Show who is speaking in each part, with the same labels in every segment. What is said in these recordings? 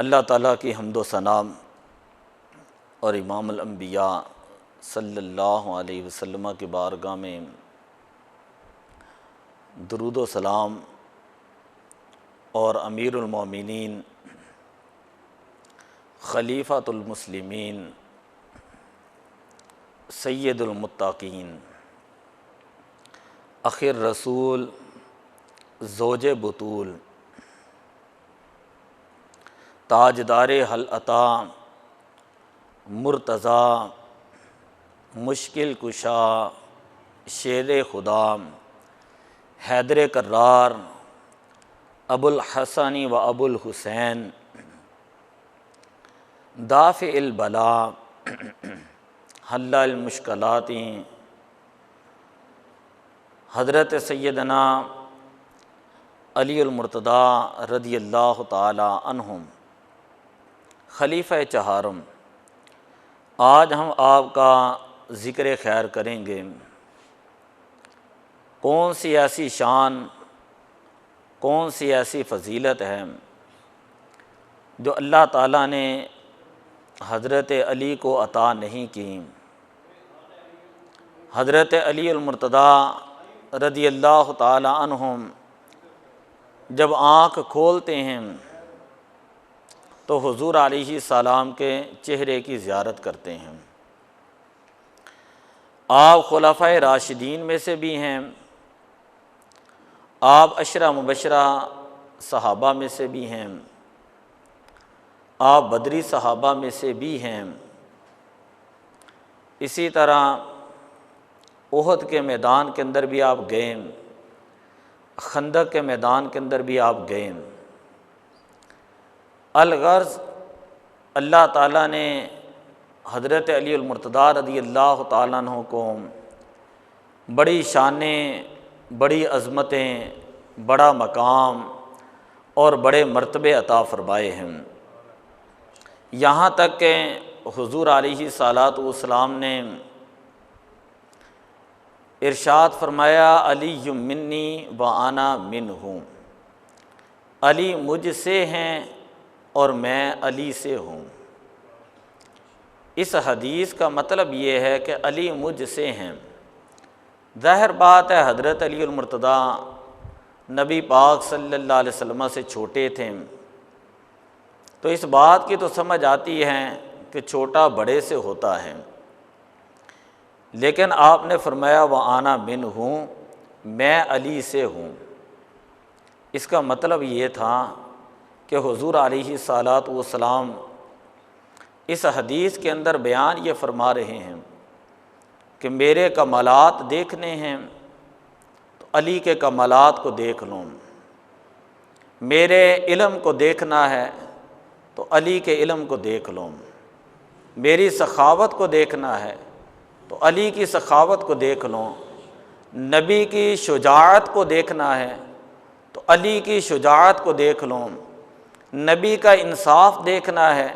Speaker 1: اللہ تعالیٰ کی حمد و ثنا اور امام الانبیاء صلی اللہ علیہ وسلم کی بارگاہ میں درود و سلام اور امیر المومنین خلیفۃ المسلمین سید المتقین اخر رسول زوج بطول تاجدار حل عطا مرتضیٰ مشکل کشا شیر خدا حیدر کرار ابو الحسن و ابو الحسین دافع البلاء حل المشکلات حضرت سیدنا علی المرتضیٰ رضی اللہ تعالی عنہم خلیفہ چہارم، آج ہم آپ کا ذکر خیر کریں گے۔ کون سی ایسی شان، کون سی ایسی فضیلت ہے جو اللہ تعالیٰ نے حضرت علی کو عطا نہیں کی۔ حضرت علی المرتضیٰ رضی اللہ تعالی عنہم جب آنکھ کھولتے ہیں تو حضور علیہ السلام کے چہرے کی زیارت کرتے ہیں۔ آپ خلفائے راشدین میں سے بھی ہیں، آپ عشرہ مبشرہ صحابہ میں سے بھی ہیں، آپ بدری صحابہ میں سے بھی ہیں۔ اسی طرح احد کے میدان کے اندر بھی آپ گئے، خندق کے میدان کے اندر بھی آپ گئے۔ الغرض اللہ تعالیٰ نے حضرت علی المرتضیٰ رضی اللہ تعالیٰ عنہ کو بڑی شانیں، بڑی عظمتیں، بڑا مقام اور بڑے مرتبے عطا فرمائے ہیں۔ یہاں تک کہ حضور علیہ الصلاۃ والسلام نے ارشاد فرمایا علی منی و انا منہ، علی مجھ سے ہیں اور میں علی سے ہوں۔ اس حدیث کا مطلب یہ ہے کہ علی مجھ سے ہیں۔ ظاہر بات ہے حضرت علی المرتضیٰ نبی پاک صلی اللہ علیہ وسلم سے چھوٹے تھے، تو اس بات کی تو سمجھ آتی ہے کہ چھوٹا بڑے سے ہوتا ہے، لیکن آپ نے فرمایا وَأَنَا مِنْهُ، میں علی سے ہوں۔ اس کا مطلب یہ تھا کہ حضور علیہ الصلاۃ والسلام اس حدیث کے اندر بیان یہ فرما رہے ہیں کہ میرے کمالات دیکھنے ہیں تو علی کے کمالات کو دیکھ لوں، میرے علم کو دیکھنا ہے تو علی کے علم کو دیکھ لوں، میری سخاوت کو دیکھنا ہے تو علی کی سخاوت کو دیکھ لوں، نبی کی شجاعت کو دیکھنا ہے تو علی کی شجاعت کو دیکھ لوں، نبی کا انصاف دیکھنا ہے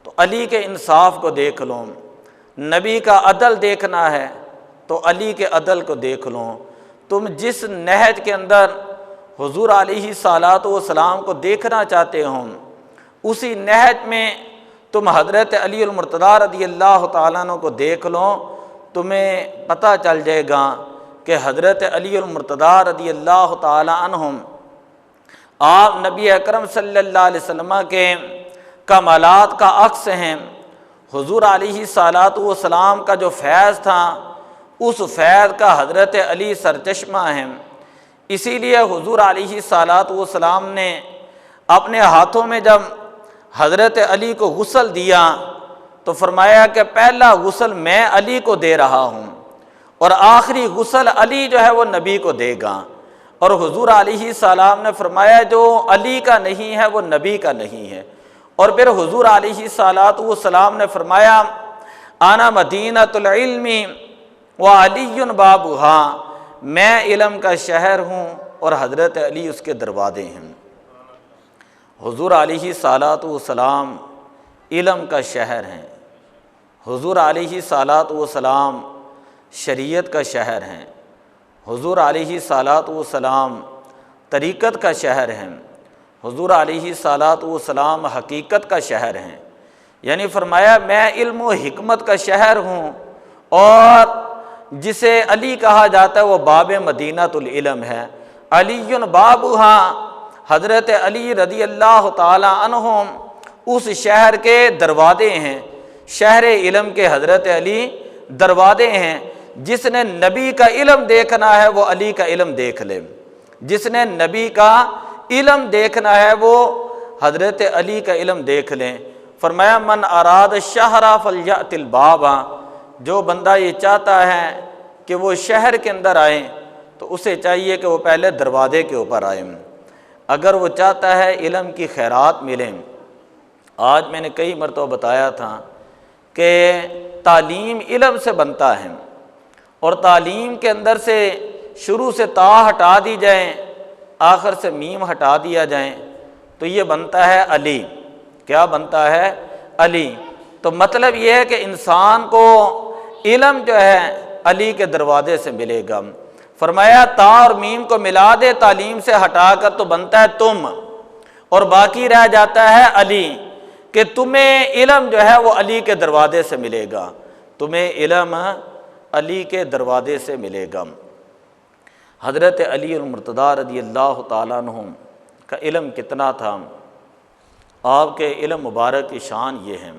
Speaker 1: تو علی کے انصاف کو دیکھ لوں، نبی کا عدل دیکھنا ہے تو علی کے عدل کو دیکھ لوں۔ تم جس نہج کے اندر حضور علیہ الصلاۃ والسلام کو دیکھنا چاہتے ہو، اسی نہج میں تم حضرت علی المرتضیٰ رضی اللہ تعالیٰ عنہ کو دیکھ لو، تمہیں پتہ چل جائے گا کہ حضرت علی المرتضیٰ رضی اللہ تعالیٰ عنہم آپ نبی اکرم صلی اللہ علیہ وسلم کے کمالات کا عکس ہیں۔ حضور علیہ الصلاۃ والسلام کا جو فیض تھا اس فیض کا حضرت علی سرچشمہ ہیں۔ اسی لیے حضور علیہ الصلاۃ والسلام نے اپنے ہاتھوں میں جب حضرت علی کو غسل دیا تو فرمایا کہ پہلا غسل میں علی کو دے رہا ہوں اور آخری غسل علی جو ہے وہ نبی کو دے گا۔ اور حضور علیہ السلام نے فرمایا جو علی کا نہیں ہے وہ نبی کا نہیں ہے۔ اور پھر حضور علیہ الصلاۃ والسلام نے فرمایا انا مدینۃ العلم وعلی بابها، میں علم کا شہر ہوں اور حضرت علی اس کے دروازے ہیں۔ حضور علیہ الصلاۃ والسلام علم کا شہر ہیں، حضور علیہ الصلاۃ والسلام شریعت کا شہر ہیں، حضور علیہ الصلاۃ والسلام طریقت کا شہر ہیں، حضور علیہ الصلاۃ والسلام حقیقت کا شہر ہیں، یعنی فرمایا میں علم و حکمت کا شہر ہوں، اور جسے علی کہا جاتا ہے وہ باب مدینۃ العلم ہے، علی بابھا، حضرت علی رضی اللہ تعالی عنہم اس شہر کے دروازے ہیں، شہر علم کے حضرت علی دروازے ہیں۔ جس نے نبی کا علم دیکھنا ہے وہ علی کا علم دیکھ لے، جس نے نبی کا علم دیکھنا ہے وہ حضرت علی کا علم دیکھ لیں۔ فرمایا من اراد الشہر فلیأت الباب، جو بندہ یہ چاہتا ہے کہ وہ شہر کے اندر آئے تو اسے چاہیے کہ وہ پہلے دروازے کے اوپر آئے۔ اگر وہ چاہتا ہے علم کی خیرات ملیں، آج میں نے کئی مرتبہ بتایا تھا کہ تعلیم علم سے بنتا ہے، اور تعلیم کے اندر سے شروع سے تا ہٹا دی جائیں، آخر سے میم ہٹا دیا جائیں تو یہ بنتا ہے علی۔ کیا بنتا ہے؟ علی۔ تو مطلب یہ ہے کہ انسان کو علم جو ہے علی کے دروازے سے ملے گا۔ فرمایا تا اور میم کو ملا دے تعلیم سے ہٹا کر تو بنتا ہے تم، اور باقی رہ جاتا ہے علی، کہ تمہیں علم جو ہے وہ علی کے دروازے سے ملے گا، تمہیں علم علی کے دروازے سے ملے گا۔ حضرت علی المرتضیٰ رضی اللہ تعالیٰ عنہ کا علم کتنا تھا؟ آپ کے علم مبارک کی شان یہ ہے،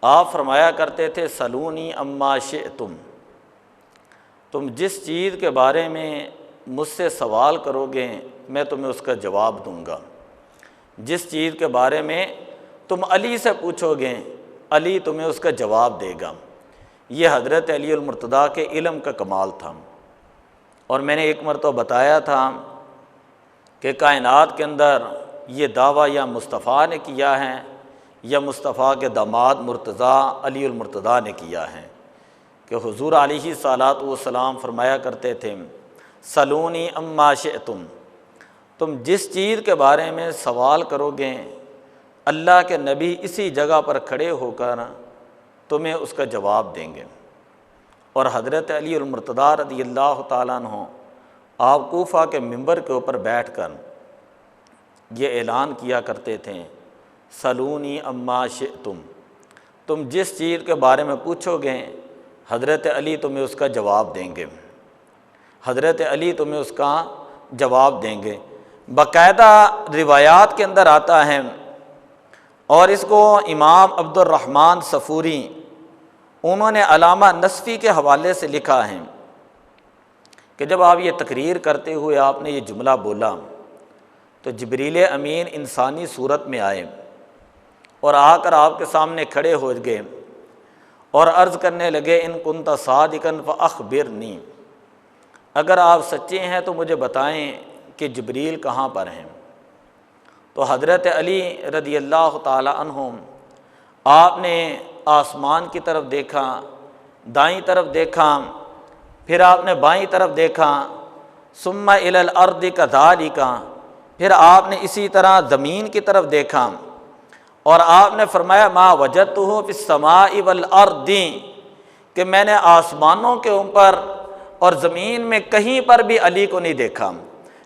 Speaker 1: آپ فرمایا کرتے تھے سلونی اما شئتم، تم جس چیز کے بارے میں مجھ سے سوال کرو گے میں تمہیں اس کا جواب دوں گا، جس چیز کے بارے میں تم علی سے پوچھو گے علی تمہیں اس کا جواب دے گا۔ یہ حضرت علی المرتضیٰ کے علم کا کمال تھا۔ اور میں نے ایک مرتبہ بتایا تھا کہ کائنات کے اندر یہ دعویٰ یا مصطفیٰ نے کیا ہے یا مصطفیٰ کے داماد مرتضیٰ علی المرتضیٰ نے کیا ہے، کہ حضور علیہ الصلاۃ والسلام فرمایا کرتے تھے سلونی اما شئتم، تم جس چیز کے بارے میں سوال کرو گے اللہ کے نبی اسی جگہ پر کھڑے ہو کر تمہیں اس کا جواب دیں گے۔ اور حضرت علی المرتضیٰ رضی اللہ تعالیٰ عنہ آپ کوفہ کے منبر کے اوپر بیٹھ کر یہ اعلان کیا کرتے تھے سلونی اما شئتم، تم جس چیز کے بارے میں پوچھو گے حضرت علی تمہیں اس کا جواب دیں گے، حضرت علی تمہیں اس کا جواب دیں گے۔ باقاعدہ روایات کے اندر آتا ہے، اور اس کو امام عبد الرحمن صفوری انہوں نے علامہ نصفی کے حوالے سے لکھا ہے کہ جب آپ یہ تقریر کرتے ہوئے آپ نے یہ جملہ بولا تو جبریل امین انسانی صورت میں آئے اور آ کر آپ کے سامنے کھڑے ہو گئے اور عرض کرنے لگے ان کنت صادقا فاخبرنی، اگر آپ سچے ہیں تو مجھے بتائیں کہ جبریل کہاں پر ہیں۔ تو حضرت علی رضی اللہ تعالی عنہ آپ نے آسمان کی طرف دیکھا، دائیں طرف دیکھا، پھر آپ نے بائیں طرف دیکھا، ثم الی الارض کذالک، پھر آپ نے اسی طرح زمین کی طرف دیکھا، اور آپ نے فرمایا ما وجدتہ فی السماء والارض، کہ میں نے آسمانوں کے اوپر اور زمین میں کہیں پر بھی علی کو نہیں دیکھا،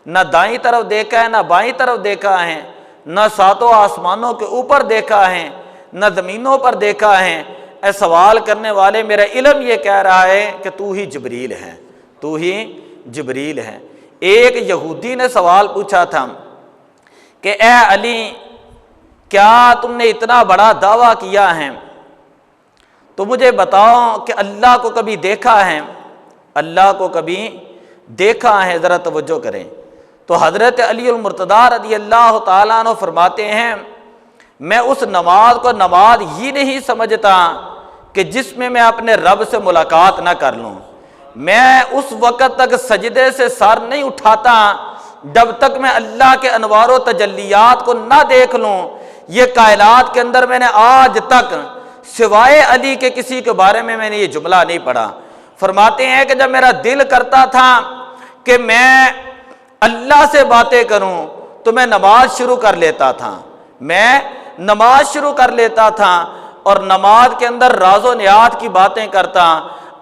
Speaker 1: نہ دائیں طرف دیکھا ہے نہ بائیں طرف دیکھا ہے، نہ ساتوں آسمانوں کے اوپر دیکھا ہے نہ زمینوں پر دیکھا ہے۔ اے سوال کرنے والے میرا علم یہ کہہ رہا ہے کہ تو ہی جبریل ہے، تو ہی جبریل ہے۔ ایک یہودی نے سوال پوچھا تھا کہ اے علی کیا تم نے اتنا بڑا دعویٰ کیا ہے تو مجھے بتاؤ کہ اللہ کو کبھی دیکھا ہے؟ اللہ کو کبھی دیکھا ہے؟ ذرا توجہ کریں۔ تو حضرت علی المرتضیٰ رضی اللہ تعالیٰ عنہ فرماتے ہیں میں اس نماز کو نماز ہی نہیں سمجھتا کہ جس میں اپنے رب سے ملاقات نہ کر لوں، میں اس وقت تک سجدے سے سر نہیں اٹھاتا جب تک میں اللہ کے انوار و تجلیات کو نہ دیکھ لوں۔ یہ کائنات کے اندر میں نے آج تک سوائے علی کے کسی کے بارے میں نے یہ جملہ نہیں پڑھا۔ فرماتے ہیں کہ جب میرا دل کرتا تھا کہ میں اللہ سے باتیں کروں تو میں نماز شروع کر لیتا تھا، میں نماز شروع کر لیتا تھا اور نماز کے اندر راز و نیات کی باتیں کرتا،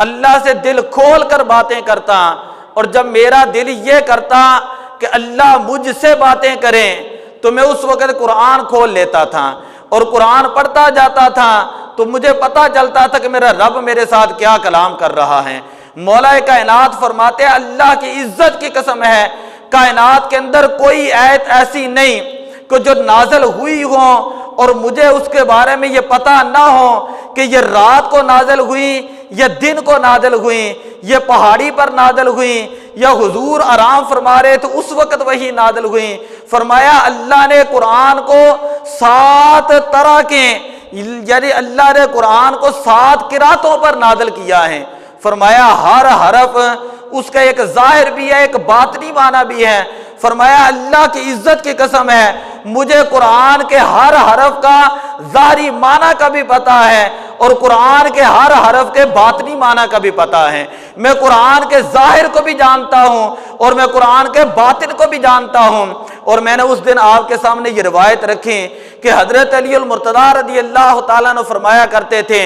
Speaker 1: اللہ سے دل کھول کر باتیں کرتا، اور جب میرا دل یہ کرتا کہ اللہ مجھ سے باتیں کریں تو تو میں اس وقت قرآن کھول لیتا تھا اور قرآن پڑھتا جاتا تھا تو مجھے پتہ چلتا تھا کہ میرا رب میرے ساتھ کیا کلام کر رہا ہے۔ مولا کائنات فرماتے ہیں اللہ کی عزت کی قسم ہے، کائنات کے اندر کوئی آیت ایسی نہیں کہ جو نازل ہوئی ہو اور مجھے اس کے بارے میں یہ پتہ نہ ہو کہ یہ رات کو نازل ہوئی یا دن کو نازل ہوئی، یہ پہاڑی پر نازل ہوئی یا حضور آرام فرما رہے تو اس وقت وہی نازل ہوئی۔ فرمایا اللہ نے قرآن کو 7 طرح کے، یعنی اللہ نے قرآن کو 7 قراتوں پر نازل کیا ہے۔ فرمایا ہر حرف اس کا ایک ظاہر بھی ہے، ایک باطنی معنی بھی ہے۔ فرمایا اللہ کی عزت کی قسم ہے مجھے قرآن کے ہر حرف کا ظاہری معنی کا بھی پتہ ہے اور قرآن کے ہر حرف کے باطنی معنی کا بھی پتہ ہے۔ میں قرآن کے ظاہر کو بھی جانتا ہوں اور میں قرآن کے باطن کو بھی جانتا ہوں۔ اور میں نے اس دن آپ کے سامنے یہ روایت رکھی کہ حضرت علی المرتضیٰ رضی اللہ تعالیٰ عنہ فرمایا کرتے تھے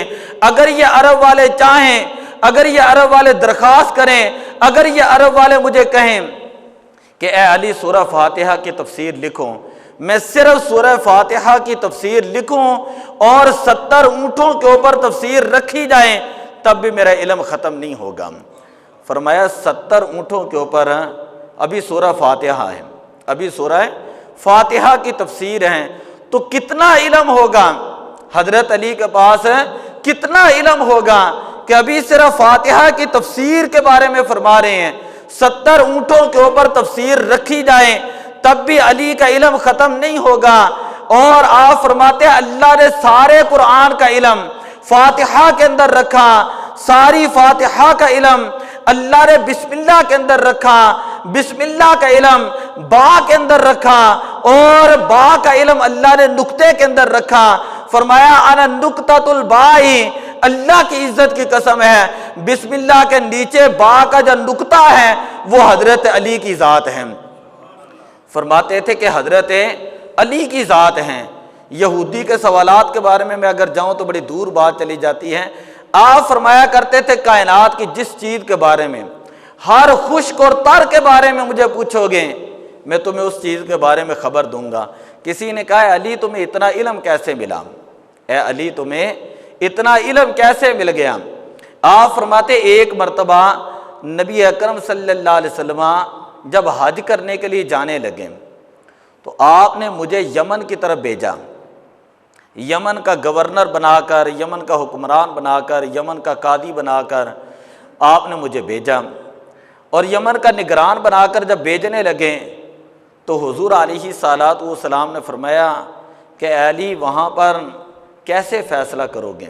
Speaker 1: اگر یہ عرب والے چاہیں، اگر یہ عرب والے درخواست کریں، اگر یہ عرب والے مجھے کہیں کہ اے علی سورہ فاتحہ کی تفسیر لکھو، میں صرف سورہ فاتحہ کی تفسیر لکھوں اور 70 اونٹوں کے اوپر تفسیر رکھی جائیں تب بھی میرا علم ختم نہیں ہوگا۔ فرمایا 70 اونٹوں کے اوپر ابھی سورہ فاتحہ ہے، ابھی سورہ فاتحہ کی تفسیر ہے تو کتنا علم ہوگا حضرت علی کے پاس، کتنا علم ہوگا کہ ابھی صرف فاتحہ کی تفسیر کے بارے میں فرما رہے ہیں، 70 اونٹوں کے اوپر تفسیر رکھی جائیں تب بھی علی کا علم ختم نہیں ہوگا۔ اور آپ فرماتے ہیں اللہ نے سارے قرآن کا علم فاتحہ کے اندر رکھا، ساری فاتحہ کا علم اللہ نے بسم اللہ کے اندر رکھا، بسم اللہ کا علم با کے اندر رکھا اور با کا علم اللہ نے نقطے کے اندر رکھا۔ فرمایا انا نقطۃ الباء، اللہ کی عزت کی قسم ہے بسم اللہ کے نیچے با کا جو نقطہ ہے وہ حضرت علی کی ذات ہے۔ فرماتے تھے کہ حضرت علی کی ذات ہیں۔ یہودی کے سوالات کے بارے میں اگر جاؤں تو بڑی دور بات چلی جاتی ہے۔ آپ فرمایا کرتے تھے کائنات کی جس چیز کے بارے میں، ہر خشک اور تر کے بارے میں مجھے پوچھو گے میں تمہیں اس چیز کے بارے میں خبر دوں گا۔ کسی نے کہا علی تمہیں اتنا علم کیسے ملا، اے علی تمہیں اتنا علم کیسے مل گیا؟ آپ فرماتے ایک مرتبہ نبی اکرم صلی اللہ علیہ وسلم جب حج کرنے کے لیے جانے لگے تو آپ نے مجھے یمن کی طرف بھیجا، یمن کا گورنر بنا کر، یمن کا حکمران بنا کر، یمن کا قاضی بنا کر آپ نے مجھے بھیجا اور یمن کا نگران بنا کر جب بھیجنے لگے تو حضور علیہ الصلوۃ والسلام نے فرمایا کہ اے علی وہاں پر کیسے فیصلہ کرو گے؟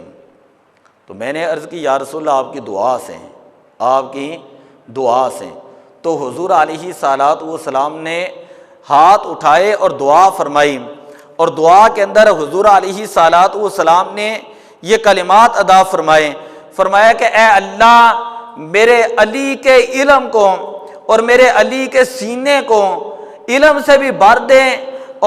Speaker 1: تو میں نے عرض کی یا رسول اللہ آپ کی دعا سے، آپ کی دعا سے۔ تو حضور علیہ الصلوۃ والسلام نے ہاتھ اٹھائے اور دعا فرمائی اور دعا کے اندر حضور علیہ الصلوۃ والسلام نے یہ کلمات ادا فرمائے، فرمایا کہ اے اللہ میرے علی کے علم کو اور میرے علی کے سینے کو علم سے بھی بھر دیں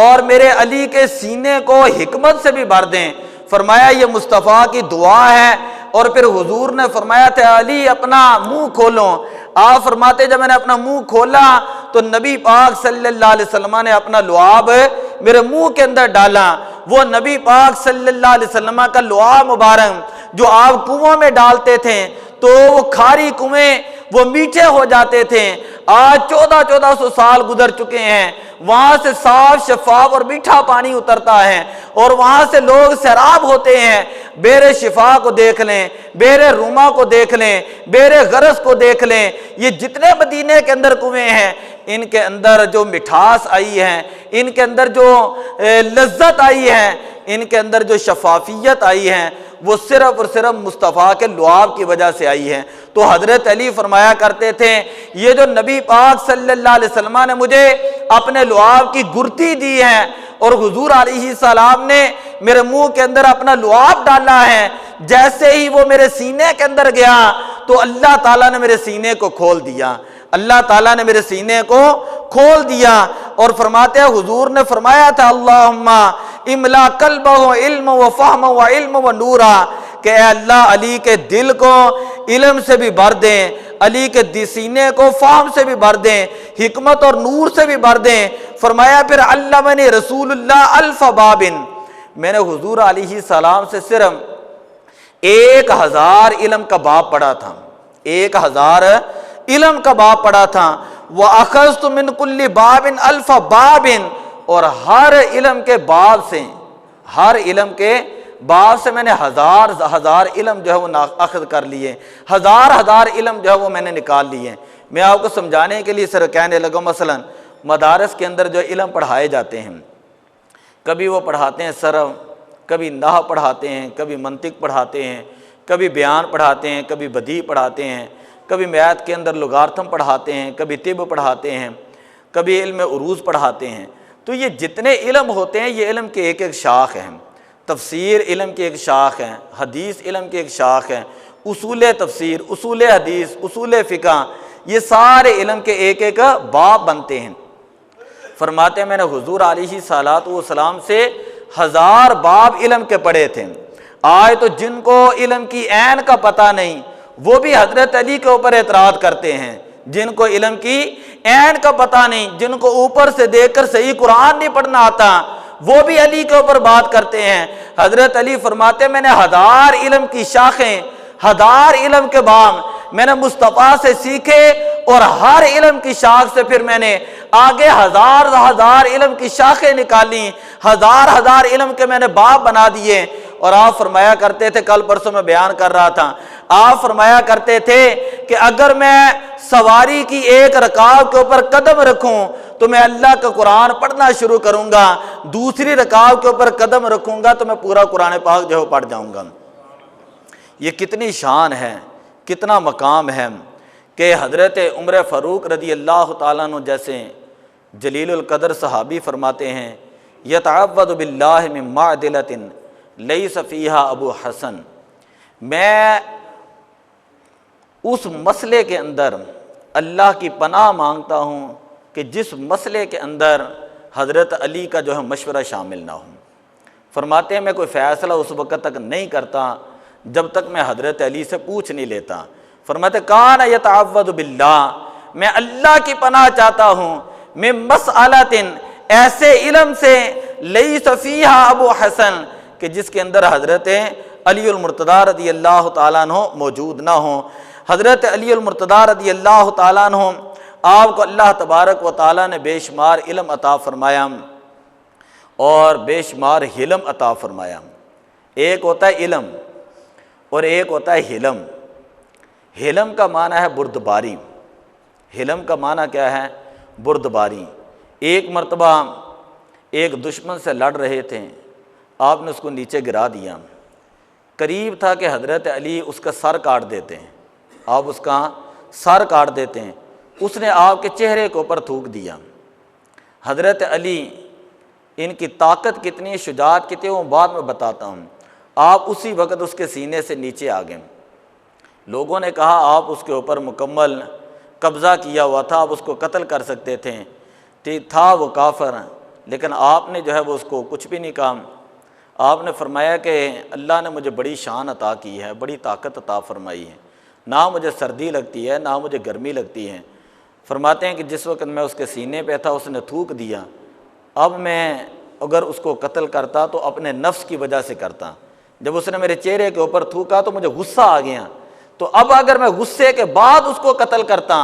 Speaker 1: اور میرے علی کے سینے کو حکمت سے بھی بھر دیں۔ فرمایا یہ مصطفیٰ کی دعا ہے۔ اور پھر حضور نے فرمایا تھا علی اپنا منہ کھولو۔ آپ فرماتے جب میں نے اپنا منہ کھولا تو نبی پاک صلی اللہ علیہ وسلم نے اپنا لعاب میرے منہ کے اندر ڈالا۔ وہ نبی پاک صلی اللہ علیہ وسلم کا لعاب مبارک جو آپ کنویں میں ڈالتے تھے تو وہ کھاری کنویں وہ میٹھے ہو جاتے تھے۔ آج 1400 سال گزر چکے ہیں، وہاں سے صاف شفاف اور میٹھا پانی اترتا ہے اور وہاں سے لوگ سیراب ہوتے ہیں۔ بیر شفا کو دیکھ لیں، بیر روما کو دیکھ لیں، بیر غرض کو دیکھ لیں، یہ جتنے مدینے کے اندر کنویں ہیں ان کے اندر جو مٹھاس آئی ہے، ان کے اندر جو لذت آئی ہے، ان کے اندر جو شفافیت آئی ہے وہ صرف اور صرف مصطفیٰ کے لعاب کی وجہ سے آئی ہے۔ تو حضرت علی فرمایا کرتے تھے یہ جو نبی پاک صلی اللہ علیہ وسلم نے مجھے اپنے لعاب کی گرتی دی ہے اور حضور علیہ السلام نے میرے منہ کے اندر اپنا لعاب ڈالا ہے، جیسے ہی وہ میرے سینے کے اندر گیا تو اللہ تعالیٰ نے میرے سینے کو کھول دیا، اللہ تعالیٰ نے میرے سینے کو کھول دیا۔ اور فرماتے ہیں حضور نے فرمایا تھا اللہم املا قلبہ علم و فہم و علم و نورا، کہ اے اللہ علی کے دل کو علم سے بھی بھر دیں، علی کے سینے کو فہم سے بھی بھر دیں، حکمت اور نور سے بھی بھر دیں۔ فرمایا پھر علمنی رسول اللہ الف بابن، میں نے حضور علیہ السلام سے صرف 1000 علم کا باب پڑھا تھا، 1000 علم کا باب پڑھا تھا۔ وَأَخَذْتُ مِنْ كُلِّ بَابٍ أَلْفَ بَابٍ، اور ہر علم کے باب سے، ہر علم کے باب سے میں نے ہزار علم جو ہے وہ اخذ کر لیے، ہزار علم جو ہے وہ میں نے نکال لیے۔ میں آپ کو سمجھانے کے لیے سر کہنے لگا، مثلا مدارس کے اندر جو علم پڑھائے جاتے ہیں، کبھی وہ پڑھاتے ہیں صرف، کبھی نحو پڑھاتے ہیں، کبھی منطق پڑھاتے ہیں، کبھی بیان پڑھاتے ہیں، کبھی بدیع پڑھاتے ہیں، کبھی میتھ کے اندر لغارتم پڑھاتے ہیں، کبھی طب پڑھاتے ہیں، کبھی علم عروض پڑھاتے ہیں۔ تو یہ جتنے علم ہوتے ہیں یہ علم کے ایک ایک شاخ ہیں۔ تفسیر علم کی ایک شاخ ہے، حدیث علم کی ایک شاخ ہے، اصول تفسیر، اصول حدیث، اصول فقہ، یہ سارے علم کے ایک ایک باب بنتے ہیں۔ فرماتے ہیں میں نے حضور علیہ الصلوۃ والسلام سے 1000 باب علم کے پڑھے تھے۔ آج تو جن کو علم کی عین کا پتہ نہیں وہ بھی حضرت علی کے اوپر اعتراض کرتے ہیں، جن کو علم کی عین کا پتہ نہیں، جن کو اوپر سے دیکھ کر صحیح قرآن نہیں پڑھنا آتا، وہ بھی علی کے اوپر بات کرتے ہیں۔ حضرت علی فرماتے ہیں میں نے 1000 علم کی شاخیں، 1000 علم کے باب میں نے مصطفیٰ سے سیکھے، اور ہر علم کی شاخ سے پھر میں نے آگے ہزار علم کی شاخیں نکالی، ہزار علم کے میں نے باب بنا دیے۔ اور آپ فرمایا کرتے تھے، کل پرسوں میں بیان کر رہا تھا، آپ فرمایا کرتے تھے کہ اگر میں سواری کی ایک رکاب کے اوپر قدم رکھوں تو میں اللہ کا قرآن پڑھنا شروع کروں گا، دوسری رکاب کے اوپر قدم رکھوں گا تو میں پورا قرآن پاک جو ہے پڑھ جاؤں گا۔ یہ کتنی شان ہے، کتنا مقام ہے کہ حضرت عمر فاروق رضی اللہ تعالیٰ عنہ جیسے جلیل القدر صحابی فرماتے ہیں، یتعوذ باللہ من معدلۃ لیس فیہا ابو حسن، میں اس مسئلے کے اندر اللہ کی پناہ مانگتا ہوں کہ جس مسئلے کے اندر حضرت علی کا جو ہے مشورہ شامل نہ ہو۔ فرماتے ہیں میں کوئی فیصلہ اس وقت تک نہیں کرتا جب تک میں حضرت علی سے پوچھ نہیں لیتا۔ فرماتے کان یتعوذ باللہ، میں اللہ کی پناہ چاہتا ہوں، میں مسئلۃ، ایسے علم سے، لیس فیہا ابو حسن، کہ جس کے اندر حضرت علی المرتضیٰ رضی اللہ تعالیٰ عنہ موجود نہ ہوں۔ حضرت علی المرتضیٰ رضی اللہ تعالیٰ عنہ، آپ کو اللہ تبارک و تعالیٰ نے بے شمار علم عطا فرمایا اور بے شمار حلم عطا فرمایا۔ ایک ہوتا ہے علم اور ایک ہوتا ہے حلم۔ حلم کا معنی ہے بردباری، حلم کا معنی کیا ہے؟ بردباری۔ ایک مرتبہ ایک دشمن سے لڑ رہے تھے، آپ نے اس کو نیچے گرا دیا، قریب تھا کہ حضرت علی اس کا سر کاٹ دیتے ہیں، آپ اس کا سر کاٹ دیتے ہیں، اس نے آپ کے چہرے کے اوپر تھوک دیا۔ حضرت علی، ان کی طاقت کتنی، شجاعت کتنی، وہ بعد میں بتاتا ہوں۔ آپ اسی وقت اس کے سینے سے نیچے آ گئے۔ لوگوں نے کہا آپ اس کے اوپر مکمل قبضہ کیا ہوا تھا، آپ اس کو قتل کر سکتے تھے، تھا وہ کافر، لیکن آپ نے جو ہے وہ اس کو کچھ بھی نہیں کہا۔ آپ نے فرمایا کہ اللہ نے مجھے بڑی شان عطا کی ہے، بڑی طاقت عطا فرمائی ہے، نہ مجھے سردی لگتی ہے نہ مجھے گرمی لگتی ہے۔ فرماتے ہیں کہ جس وقت میں اس کے سینے پہ تھا اس نے تھوک دیا، اب میں اگر اس کو قتل کرتا تو اپنے نفس کی وجہ سے کرتا، جب اس نے میرے چہرے کے اوپر تھوکا تو مجھے غصہ آ گیا، تو اب اگر میں غصے کے بعد اس کو قتل کرتا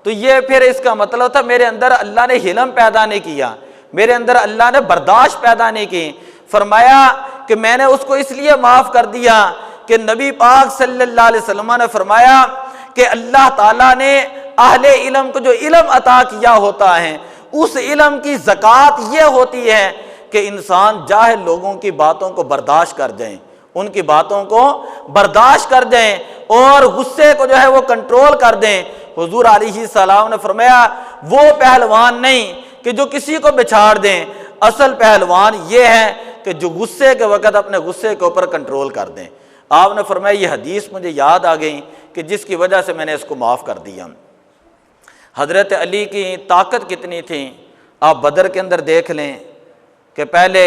Speaker 1: تو یہ پھر اس کا مطلب تھا میرے اندر اللہ نے حلم پیدا نہیں کیا، میرے اندر اللہ نے برداشت پیدا نہیں کی۔ فرمایا کہ میں نے اس کو اس لیے معاف کر دیا کہ نبی پاک صلی اللہ علیہ وسلم نے فرمایا کہ اللہ تعالیٰ نے اہل علم کو جو علم عطا کیا ہوتا ہے اس علم کی زکوٰۃ یہ ہوتی ہے کہ انسان جاہل لوگوں کی باتوں کو برداشت کر جائیں، ان کی باتوں کو برداشت کر دیں اور غصے کو جو ہے وہ کنٹرول کر دیں۔ حضور علیہ السلام نے فرمایا وہ پہلوان نہیں کہ جو کسی کو بچھاڑ دیں، اصل پہلوان یہ ہے کہ جو غصے کے وقت اپنے غصے کے اوپر کنٹرول کر دیں۔ آپ نے فرمایا یہ حدیث مجھے یاد آ گئی کہ جس کی وجہ سے میں نے اس کو معاف کر دیا۔ حضرت علی کی طاقت کتنی تھی، آپ بدر کے اندر دیکھ لیں کہ پہلے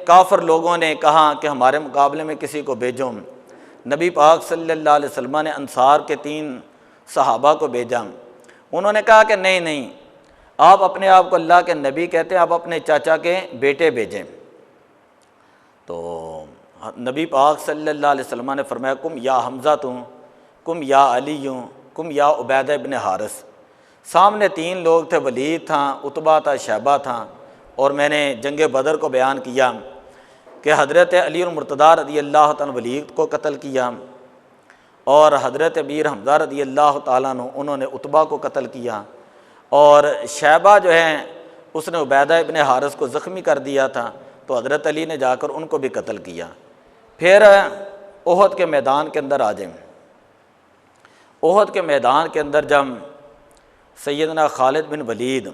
Speaker 1: کافر لوگوں نے کہا کہ ہمارے مقابلے میں کسی کو بھیجو، نبی پاک صلی اللہ علیہ وسلم نے انصار کے 3 صحابہ کو بھیجا، انہوں نے کہا کہ نہیں، آپ اپنے آپ کو اللہ کے نبی کہتے ہیں، آپ اپنے چاچا کے بیٹے بھیجیں۔ تو نبی پاک صلی اللہ علیہ وسلم نے فرمایا کم یا حمزہ تم، کم یا علی کم یا عبیدہ ابن حارث۔ سامنے 3 لوگ تھے، ولید تھا، عتبہ تھا، شیبہ تھا، اور میں نے جنگ بدر کو بیان کیا کہ حضرت علی المرتضیٰ رضی اللہ تعالیٰ ولید کو قتل کیا، اور حضرت امیر حمزہ رضی اللہ تعالیٰ عنہ انہوں نے عتبہ کو قتل کیا، اور شیبہ جو ہے اس نے عبیدہ ابن حارث کو زخمی کر دیا تھا، تو حضرت علی نے جا کر ان کو بھی قتل کیا۔ پھر احد کے میدان کے اندر آ جائیں۔ احد کے میدان کے اندر جب سیدنا خالد بن ولید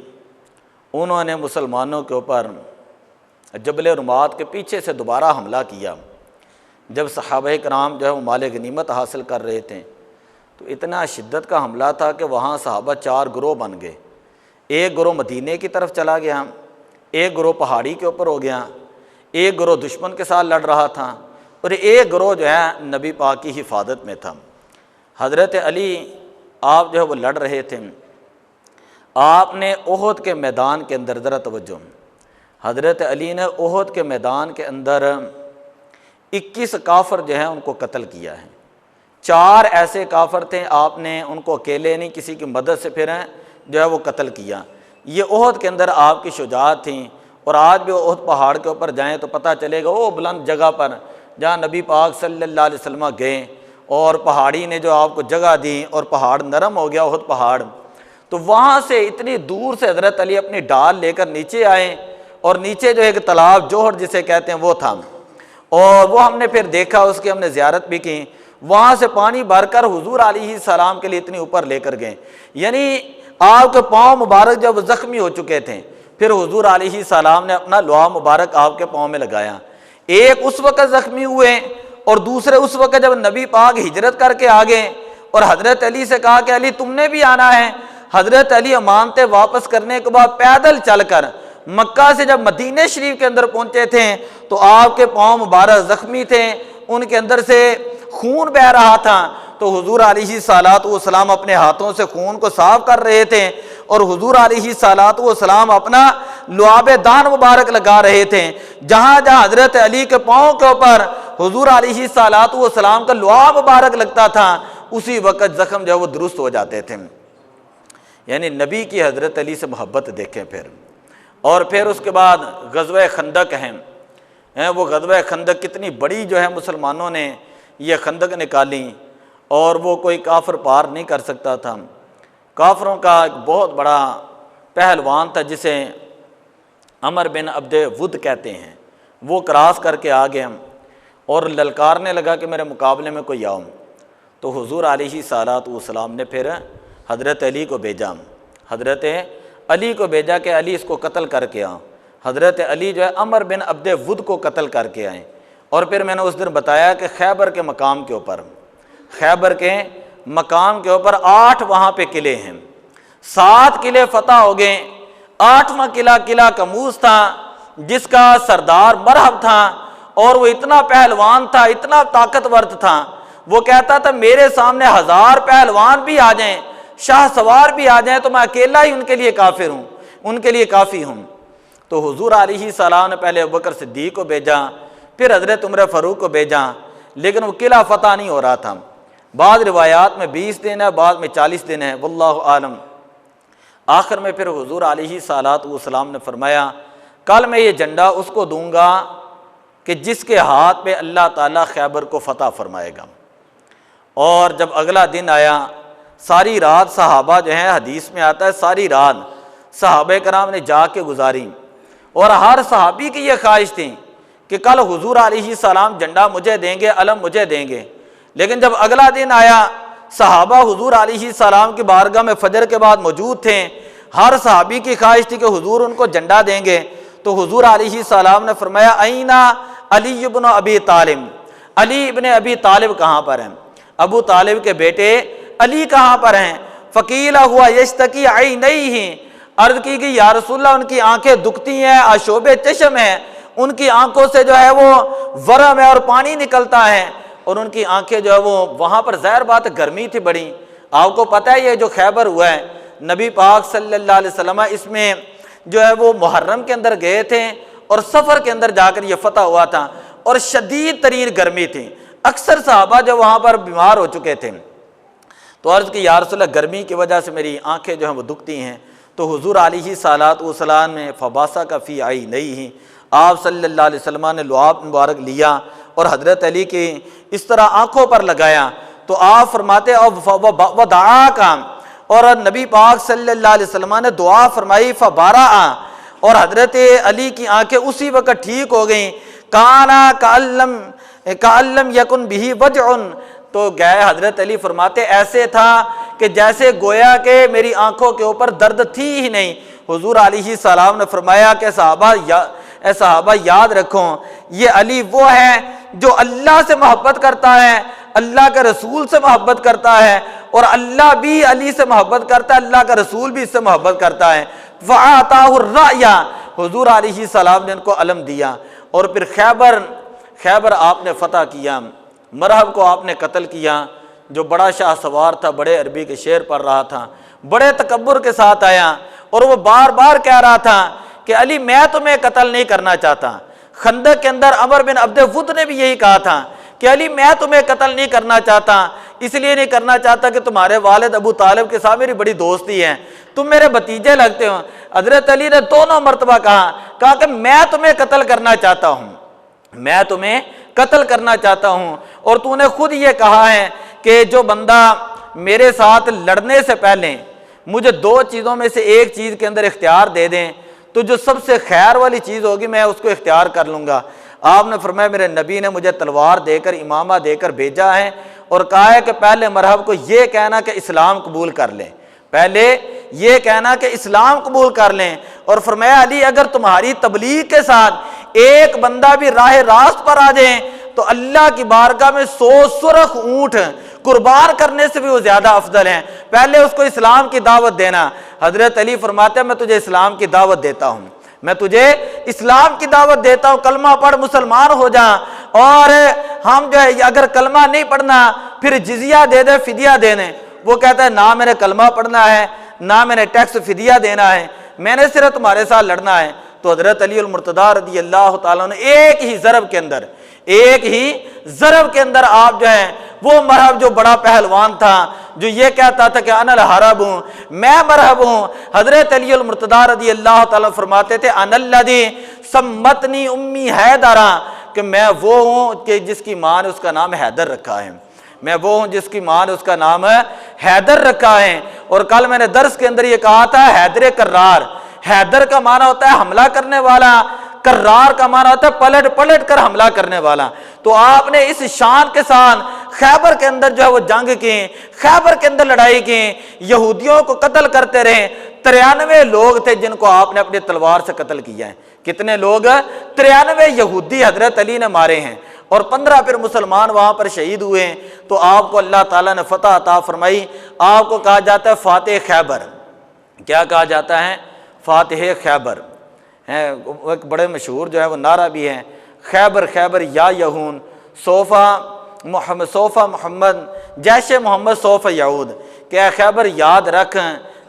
Speaker 1: انہوں نے مسلمانوں کے اوپر جبل رمات کے پیچھے سے دوبارہ حملہ کیا، جب صحابہ کرام جو ہے وہ مال غنیمت حاصل کر رہے تھے، تو اتنا شدت کا حملہ تھا کہ وہاں صحابہ 4 گروہ بن گئے۔ ایک گروہ مدینے کی طرف چلا گیا، ایک گروہ پہاڑی کے اوپر ہو گیا، ایک گروہ دشمن کے ساتھ لڑ رہا تھا، اور ایک گروہ جو ہے نبی پاک کی حفاظت میں تھا۔ حضرت علی آپ جو ہے وہ لڑ رہے تھے۔ آپ نے احد کے میدان کے اندر، ذرا توجہ، حضرت علی نے احد کے میدان کے اندر 21 کافر جو ہیں ان کو قتل کیا ہے۔ 4 ایسے کافر تھے، آپ نے ان کو اکیلے نہیں، کسی کی مدد سے پھر جو ہے وہ قتل کیا۔ یہ احد کے اندر آپ کی شجاعت تھیں، اور آج بھی احد پہاڑ کے اوپر جائیں تو پتہ چلے گا وہ بلند جگہ پر جہاں نبی پاک صلی اللہ علیہ وسلم گئے، اور پہاڑی نے جو آپ کو جگہ دی اور پہاڑ نرم ہو گیا احد پہاڑ، تو وہاں سے اتنی دور سے حضرت علی اپنی ڈال لے کر نیچے آئے، اور نیچے جو ایک تالاب جوہر جسے کہتے ہیں وہ تھا، اور وہ ہم نے پھر دیکھا، اس کی ہم نے زیارت بھی کی، وہاں سے پانی بھر کر حضور علیہ السلام کے لیے اتنی اوپر لے کر گئے، یعنی آپ کے پاؤں مبارک جب زخمی ہو چکے تھے، پھر حضور علیہ السلام نے اپنا لوا مبارک آپ کے پاؤں میں لگایا۔ ایک اس وقت زخمی ہوئے، اور دوسرے اس وقت جب نبی پاک ہجرت کر کے آ گئے، اور حضرت علی سے کہا کہ علی تم نے بھی آنا ہے۔ حضرت علی امانتیں واپس کرنے کے بعد پیدل چل کر مکہ سے جب مدینہ شریف کے اندر پہنچے تھے، تو آپ کے پاؤں مبارک زخمی تھے، ان کے اندر سے خون بہہ رہا تھا، تو حضور علیہ الصلوۃ والسلام اپنے ہاتھوں سے خون کو صاف کر رہے تھے، اور حضور علیہ الصلوۃ والسلام اپنا لعاب دان مبارک لگا رہے تھے۔ جہاں جہاں حضرت علی کے پاؤں کے اوپر حضور علیہ الصلوۃ والسلام کا لعاب مبارک لگتا تھا، اسی وقت زخم جو ہے وہ درست ہو جاتے تھے۔ یعنی نبی کی حضرت علی سے محبت دیکھیں پھر۔ اور پھر اس کے بعد غزوہ خندق ہے، وہ غزوہ خندق کتنی بڑی جو ہے مسلمانوں نے یہ خندق نکالی، اور وہ کوئی کافر پار نہیں کر سکتا تھا۔ کافروں کا ایک بہت بڑا پہلوان تھا جسے عمر بن عبد ود کہتے ہیں، وہ کراس کر کے آ گیا اور للکارنے لگا کہ میرے مقابلے میں کوئی آؤ، تو حضور علیہ الصلوۃ والسلام نے پھر حضرت علی کو بھیجا، حضرت علی کو بھیجا کہ علی اس کو قتل کر کے آ۔ حضرت علی جو ہے عمر بن عبد ود کو قتل کر کے آئے، اور پھر میں نے اس دن بتایا کہ خیبر کے مقام کے اوپر، خیبر کے مقام کے اوپر 8 وہاں پہ قلعے ہیں، 7 قلعے فتح ہو گئے، 8واں قلعہ قلعہ کموز تھا، جس کا سردار مرحب تھا، اور وہ اتنا پہلوان تھا، اتنا طاقتور تھا، وہ کہتا تھا میرے سامنے 1000 پہلوان بھی آ جائیں، شاہ سوار بھی آ جائیں، تو میں اکیلا ہی ان کے لیے کافر ہوں، ان کے لیے کافی ہوں۔ تو حضور علیہ السلام نے پہلے ابوبکر صدیق کو بھیجا، پھر حضرت عمر فاروق کو بھیجا، لیکن وہ قلعہ فتح نہیں ہو رہا تھا۔ بعض روایات میں 20 دن ہے، بعض میں 40 دن ہے، واللہ عالم۔ آخر میں پھر حضور علیہ الصلوۃ والسلام نے فرمایا کل میں یہ جھنڈا اس کو دوں گا کہ جس کے ہاتھ پہ اللہ تعالیٰ خیبر کو فتح فرمائے گا۔ اور جب اگلا دن آیا، ساری رات صحابہ جو ہیں، حدیث میں آتا ہے ساری رات صحابہ کرام نے جا کے گزاری، اور ہر صحابی کی یہ خواہش تھی کہ کل حضور علیہ السلام جھنڈا مجھے دیں گے، علم مجھے دیں گے۔ لیکن جب اگلا دن آیا، صحابہ حضور علیہ السلام کی بارگاہ میں فجر کے بعد موجود تھے، ہر صحابی کی خواہش تھی کہ حضور ان کو جھنڈا دیں گے، تو حضور علیہ السلام نے فرمایا اینا علی ابن ابی طالب، علی ابن ابی طالب کہاں پر ہیں؟ ابو طالب کے بیٹے علی کہاں پر ہیں؟ فقیل ہوا یشتکی عینیہ، عرض کی گئی یا رسول اللہ ان کی آنکھیں دکھتی ہیں، آشوب چشم ہیں، ان کی آنکھوں سے جو ہے وہ ورم ہے اور پانی نکلتا ہے، اور ان کی آنکھیں جو ہے وہ وہاں پر ظاہر بات گرمی تھی بڑی۔ آپ کو پتہ ہے یہ جو خیبر ہوا ہے، نبی پاک صلی اللہ علیہ وسلم اس میں جو ہے وہ محرم کے اندر گئے تھے اور سفر کے اندر جا کر یہ فتح ہوا تھا، اور شدید ترین گرمی تھی، اکثر صحابہ جو وہاں پر بیمار ہو چکے تھے۔ تو عرض کی یا رسول اللہ گرمی کی وجہ سے میری آنکھیں جو ہیں وہ دکھتی ہیں، تو حضور علیہ صلوات و سلام نے فباسا کا فی آئی نہیں ہی، آپ صلی اللہ علیہ وسلم نے لعاب مبارک لیا اور حضرت علی کی اس طرح آنکھوں پر لگایا، تو آپ فرماتے ودعا کا، اور نبی پاک صلی اللہ علیہ وسلم نے دعا فرمائی فبارا، اور حضرت علی کی آنکھیں اسی وقت ٹھیک ہو گئیں، کانا کعلم یکن بھی وجع، تو گئے حضرت علی فرماتے ایسے تھا کہ جیسے گویا کہ میری آنکھوں کے اوپر درد تھی ہی نہیں۔ حضور علیہ السلام نے فرمایا کہ صحابہ یاد رکھو، یہ علی وہ ہے جو اللہ سے محبت کرتا ہے، اللہ کے رسول سے محبت کرتا ہے، اور اللہ بھی علی سے محبت کرتا ہے، اللہ کا رسول بھی اس سے محبت کرتا ہے۔ فَآتَاهُ الرَّأْيَ، حضور علیہ السلام نے ان کو علم دیا، اور پھر خیبر آپ نے فتح کیا، مرہب کو آپ نے قتل کیا، جو بڑا شاہ سوار تھا، بڑے عربی کے شعر پڑھ رہا تھا، بڑے تکبر کے ساتھ آیا، اور وہ بار بار کہہ رہا تھا کہ علی میں تمہیں قتل نہیں کرنا چاہتا۔ خندق کے اندر عمر بن عبد ود نے بھی یہی کہا تھا کہ علی میں تمہیں قتل نہیں کرنا چاہتا، اس لیے نہیں کرنا چاہتا کہ تمہارے والد ابو طالب کے ساتھ میری بڑی دوستی ہے، تم میرے بھتیجے لگتے ہو۔ حضرت علی نے دونوں مرتبہ کہا کہ میں تمہیں قتل کرنا چاہتا ہوں، میں تمہیں قتل کرنا چاہتا ہوں، اور تو نے خود یہ کہا ہے کہ جو بندہ میرے ساتھ لڑنے سے پہلے مجھے دو چیزوں میں سے ایک چیز کے اندر اختیار دے دیں تو جو سب سے خیر والی چیز ہوگی میں اس کو اختیار کر لوں گا۔ آپ نے فرمایا میرے نبی نے مجھے تلوار دے کر امامہ دے کر بھیجا ہے، اور کہا ہے کہ پہلے مرحب کو یہ کہنا کہ اسلام قبول کر لیں، پہلے یہ کہنا کہ اسلام قبول کر لیں، اور فرمایا علی اگر تمہاری تبلیغ کے ساتھ ایک بندہ بھی راہ راست پر آ جائیں تو اللہ کی بارگاہ میں 100 سرخ اونٹ قربان کرنے سے بھی وہ زیادہ افضل ہیں، پہلے اس کو اسلام کی دعوت دینا۔ حضرت علی فرماتے ہیں میں تجھے اسلام کی دعوت دیتا ہوں، میں تجھے اسلام کی دعوت دیتا ہوں، کلمہ پڑھ مسلمان ہو جا، اور ہم جو ہے اگر کلمہ نہیں پڑھنا پھر جزیہ دے دے، فدیہ دے دیں۔ وہ کہتا ہے نہ میں نے کلمہ پڑھنا ہے، نہ میں نے ٹیکس فدیہ دینا ہے، میں نے صرف تمہارے ساتھ لڑنا ہے۔ تو حضرت علی المرتضیٰ رضی اللہ تعالیٰ نے ایک ہی ضرب کے اندر آپ جو ہے وہ مرحب جو بڑا پہلوان تھا جو یہ کہتا تھا کہ انا الحرب ہوں، میں مرحب ہوں، حضرت علی المرتضیٰ رضی اللہ تعالیٰ فرماتے تھے انا الذی سمتنی امی حیدرا، کہ میں وہ ہوں کہ جس کی ماں نے اس کا نام حیدر رکھا ہے، میں وہ ہوں جس کی ماں نے اس کا نام حیدر رکھا ہے۔ اور کل میں نے درس کے اندر یہ کہا تھا حیدر کرار، حیدر کا معنی ہوتا ہے حملہ کرنے والا، کرار کا معنی ہوتا ہے پلٹ پلٹ کر حملہ کرنے والا۔ تو آپ نے اس شان کے ساتھ خیبر کے اندر جو ہے وہ جنگ کی، خیبر کے اندر لڑائی کی، یہودیوں کو قتل کرتے رہے۔ 93 لوگ تھے جن کو آپ نے اپنی تلوار سے قتل کیا ہے۔ کتنے لوگ؟ 93 یہودی حضرت علی نے مارے ہیں، اور 15 پھر مسلمان وہاں پر شہید ہوئے ہیں۔ تو آپ کو اللہ تعالیٰ نے فتح عطا فرمائی، آپ کو کہا جاتا ہے فاتح خیبر۔ کیا کہا جاتا ہے؟ فاتح خیبر ہیں، ایک بڑے مشہور جو ہے وہ نعرہ بھی ہے، خیبر خیبر یا یہون صوفہ محمد جیش محمد صوفہ یعود، کہ اے خیبر یاد رکھ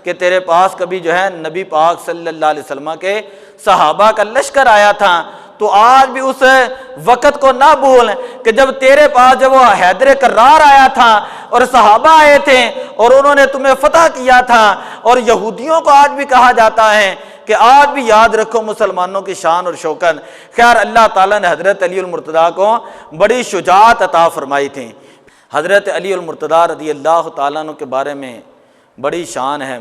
Speaker 1: کہ تیرے پاس کبھی جو ہے نبی پاک صلی اللہ علیہ وسلم کے صحابہ کا لشکر آیا تھا، تو آج بھی اس وقت کو نہ بھول کہ جب تیرے پاس جب وہ حیدر کرار آیا تھا اور صحابہ آئے تھے اور انہوں نے تمہیں فتح کیا تھا۔ اور یہودیوں کو آج بھی کہا جاتا ہے کہ آج بھی یاد رکھو مسلمانوں کی شان اور شوکت۔ خیر اللہ تعالیٰ نے حضرت علی المرتضیٰ کو بڑی شجاعت عطا فرمائی تھی۔ حضرت علی المرتضیٰ رضی اللہ تعالیٰ عنہ کے بارے میں بڑی شان ہے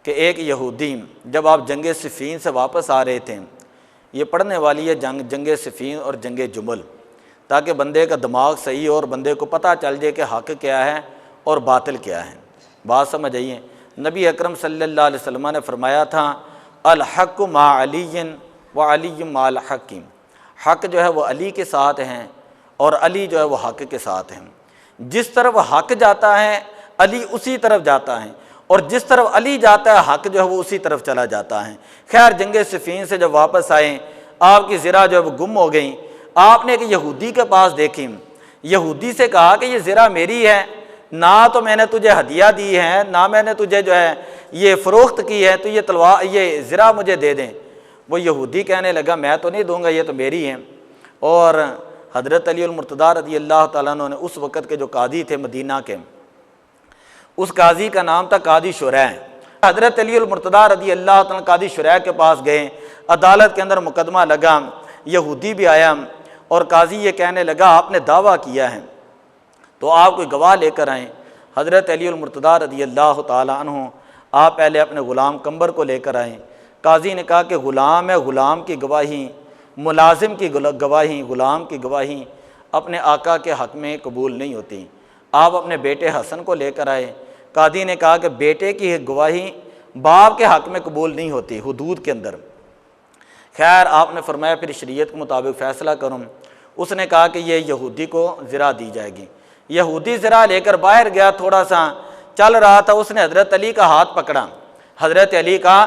Speaker 1: کہ ایک یہودی جب آپ جنگ صفین سے واپس آ رہے تھے، یہ پڑھنے والی ہے جنگ صفین اور جنگ جمل، تاکہ بندے کا دماغ صحیح ہو اور بندے کو پتہ چل جائے کہ حق کیا ہے اور باطل کیا ہے۔ بات سمجھ آئیے، نبی اکرم صلی اللہ علیہ وسلم نے فرمایا تھا الحق مع علی و علی مع الحق، حق جو ہے وہ علی کے ساتھ ہیں اور علی جو ہے وہ حق کے ساتھ ہیں۔ جس طرف حق جاتا ہے علی اسی طرف جاتا ہے، اور جس طرف علی جاتا ہے حق جو ہے وہ اسی طرف چلا جاتا ہے۔ خیر جنگ صفین سے جب واپس آئے آپ کی زرہ جو ہے وہ گم ہو گئی، آپ نے ایک یہودی کے پاس دیکھی، یہودی سے کہا کہ یہ زرہ میری ہے، نہ تو میں نے تجھے ہدیہ دی ہے، نہ میں نے تجھے جو ہے یہ فروخت کی ہے تو یہ تلوار یہ زرہ مجھے دے دیں۔ وہ یہودی کہنے لگا میں تو نہیں دوں گا، یہ تو میری ہیں۔ اور حضرت علی المرتضیٰ رضی اللہ تعالیٰ عنہ نے اس وقت کے جو قاضی تھے مدینہ کے، اس قاضی کا نام تھا قاضی شریح۔ حضرت علی المرتضیٰ رضی اللہ تعالیٰ قاضی شریح کے پاس گئے، عدالت کے اندر مقدمہ لگا، یہودی بھی آیا اور قاضی یہ کہنے لگا آپ نے دعویٰ کیا ہے تو آپ کوئی گواہ لے کر آئیں۔ حضرت علی المرتضیٰ رضی اللہ تعالیٰ عنہ آپ پہلے اپنے غلام قمبر کو لے کر آئیں۔ قاضی نے کہا کہ غلام ہے، غلام کی گواہی، ملازم کی گواہی، غلام کی گواہی اپنے آقا کے حق میں قبول نہیں ہوتی۔ آپ اپنے بیٹے حسن کو لے کر آئے۔ قاضی نے کہا کہ بیٹے کی گواہی باپ کے حق میں قبول نہیں ہوتی حدود کے اندر۔ خیر آپ نے فرمایا پھر شریعت کے مطابق فیصلہ کروں۔ اس نے کہا کہ یہ یہودی کو زرہ دی جائے گی۔ یہودی زرہ لے کر باہر گیا، تھوڑا سا چل رہا تھا، اس نے حضرت علی کا ہاتھ پکڑا، حضرت علی کا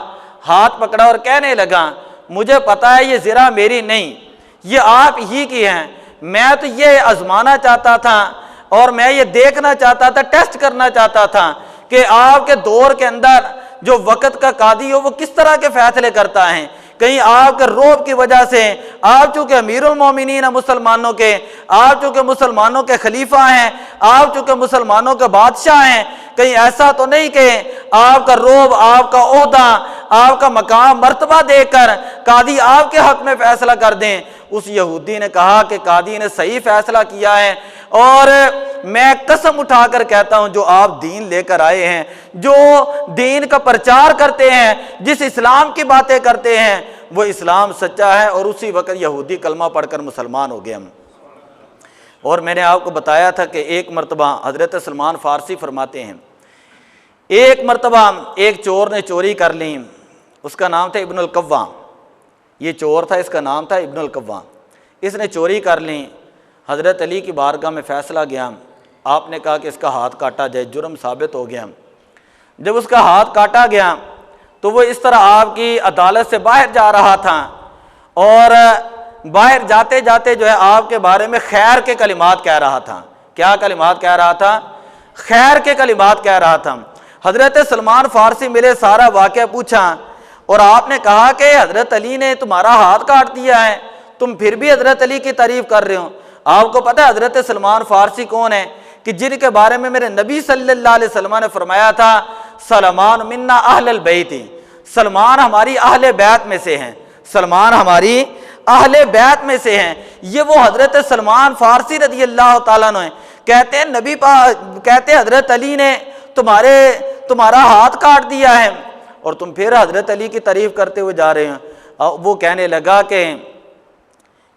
Speaker 1: ہاتھ پکڑا اور کہنے لگا مجھے پتا ہے یہ زرہ میری نہیں، یہ آپ ہی کی ہیں، میں تو یہ آزمانا چاہتا تھا اور میں یہ دیکھنا چاہتا تھا، ٹیسٹ کرنا چاہتا تھا کہ آپ کے دور کے اندر جو وقت کا قاضی ہو وہ کس طرح کے فیصلے کرتا ہے۔ کہیں آپ کے روب کی وجہ سے، آپ چونکہ امیر المومنین ہیں مسلمانوں کے، آپ چونکہ مسلمانوں کے خلیفہ ہیں، آپ چونکہ مسلمانوں کے بادشاہ ہیں، کہیں ایسا تو نہیں کہ آپ کا روب، آپ کا عہدہ، آپ کا مقام مرتبہ دے کر قاضی آپ کے حق میں فیصلہ کر دیں۔ اس یہودی نے کہا کہ قاضی نے صحیح فیصلہ کیا ہے اور میں قسم اٹھا کر کہتا ہوں جو آپ دین لے کر آئے ہیں، جو دین کا پرچار کرتے ہیں، جس اسلام کی باتیں کرتے ہیں، وہ اسلام سچا ہے۔ اور اسی وقت یہودی کلمہ پڑھ کر مسلمان ہو گئے ہم۔ اور میں نے آپ کو بتایا تھا کہ ایک مرتبہ حضرت سلمان فارسی فرماتے ہیں ایک مرتبہ ایک چور نے چوری کر لی، اس کا نام تھا ابن القوا، یہ چور تھا، اس کا نام تھا ابن القوا۔ اس نے چوری کر لی، حضرت علی کی بارگاہ میں فیصلہ گیا، آپ نے کہا کہ اس کا ہاتھ کاٹا جائے، جرم ثابت ہو گیا۔ جب اس کا ہاتھ کاٹا گیا تو وہ اس طرح آپ کی عدالت سے باہر جا رہا تھا اور باہر جاتے جاتے جو ہے آپ کے بارے میں خیر کے کلمات کہہ رہا تھا۔ کیا کلمات کہہ رہا تھا؟ خیر کے کلمات کہہ رہا تھا۔ حضرت سلمان فارسی ملے، سارا واقعہ پوچھا اور آپ نے کہا کہ حضرت علی نے تمہارا ہاتھ کاٹ دیا ہے، تم پھر بھی حضرت علی کی تعریف کر رہے ہو۔ آپ کو پتہ ہے حضرت سلمان فارسی کون ہے؟ کہ جن کے بارے میں میرے نبی صلی اللہ علیہ وسلم نے فرمایا تھا سلمان منا اہل البیت، سلمان ہماری اہل بیت میں سے ہیں، سلمان ہماری اہل بیت میں سے ہیں۔ یہ وہ حضرت سلمان فارسی رضی اللہ تعالیٰ عنہ کہتے ہیں نبی کہتے حضرت علی نے تمہارا ہاتھ کاٹ دیا ہے اور تم پھر حضرت علی کی تعریف کرتے ہوئے جا رہے ہیں۔ وہ کہنے لگا کہ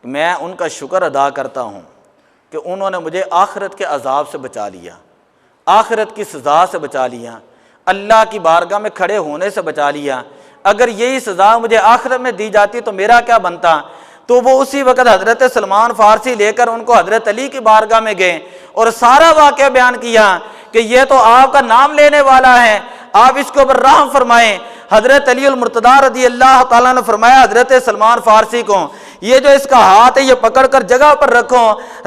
Speaker 1: میں ان کا شکر ادا کرتا ہوں کہ انہوں نے مجھے آخرت کے عذاب سے بچا لیا، آخرت کی سزا سے بچا لیا، اللہ کی بارگاہ میں کھڑے ہونے سے بچا لیا۔ اگر یہی سزا مجھے آخرت میں دی جاتی تو میرا کیا بنتا؟ تو وہ اسی وقت حضرت سلمان فارسی لے کر ان کو حضرت علی کی بارگاہ میں گئے اور سارا واقعہ بیان کیا کہ یہ تو آپ کا نام لینے والا ہے، آپ اس کے اوپر رحم فرمائیں۔ حضرت علی المرتضیٰ رضی اللہ تعالیٰ نے فرمایا حضرت سلمان فارسی کو یہ جو اس کا ہاتھ ہے یہ پکڑ کر جگہ پر رکھو،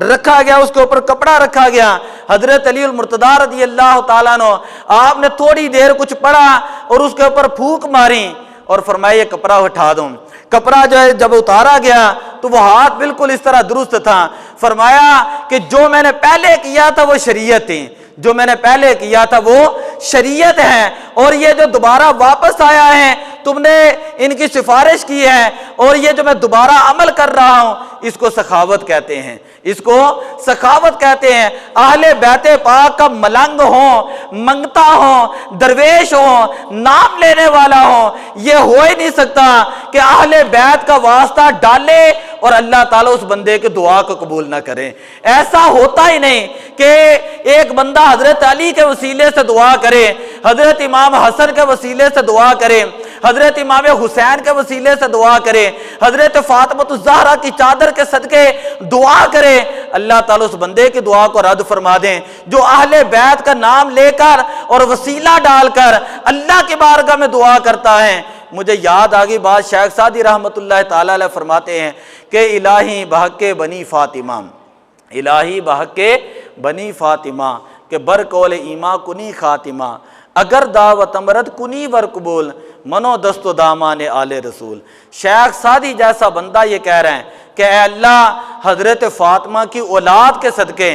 Speaker 1: رکھا گیا، اس کے اوپر کپڑا رکھا گیا۔ حضرت علی المرتضیٰ رضی اللہ تعالیٰ نے آپ نے تھوڑی دیر کچھ پڑھا اور اس کے اوپر پھونک ماری اور فرمایا یہ کپڑا اٹھا دو۔ کپڑا جو ہے جب اتارا گیا تو وہ ہاتھ بالکل اس طرح درست تھا۔ فرمایا کہ جو میں نے پہلے کیا تھا وہ شریعت تھی، جو میں نے پہلے کیا تھا وہ شریعت ہے، اور یہ جو دوبارہ واپس آیا ہے تم نے ان کی سفارش کی ہے اور یہ جو میں دوبارہ عمل کر رہا ہوں اس کو سخاوت کہتے ہیں، اس کو سخاوت کہتے ہیں۔ اہل بیت پاک کا ملنگ ہو، منگتا ہو، درویش ہو، نام لینے والا ہو، یہ ہو ہی نہیں سکتا کہ اہل بیت کا واسطہ ڈالے اور اللہ تعالیٰ اس بندے کے دعا کو قبول نہ کرے۔ ایسا ہوتا ہی نہیں کہ ایک بندہ حضرت علی کے وسیلے سے دعا کرے، حضرت امام حسن کے وسیلے سے دعا کرے، حضرت امام حسین کے وسیلے سے دعا کرے، حضرت فاطمہ الزہرا کی چادر کے صدقے دعا کرے، اللہ تعالیٰ اس بندے کی دعا کو رد فرما دیں۔ جو اہل بیت کا نام لے کر اور وسیلہ ڈال کر اللہ کی بارگاہ میں دعا کرتا ہے۔ مجھے یاد آگئی بات شیخ سعدی رحمۃ اللہ تعالیٰ علیہ فرماتے ہیں کہ الہی بحق بنی فاطمہ، الہی بحق بنی فاطمہ کہ برقول ایما کنی خاتمہ، اگر دعوت امرد کنی ور قبول منو دست و دامان آل رسول۔ شیخ سعدی جیسا بندہ یہ کہہ رہے ہیں کہ اے اللہ حضرت فاطمہ کی اولاد کے صدقے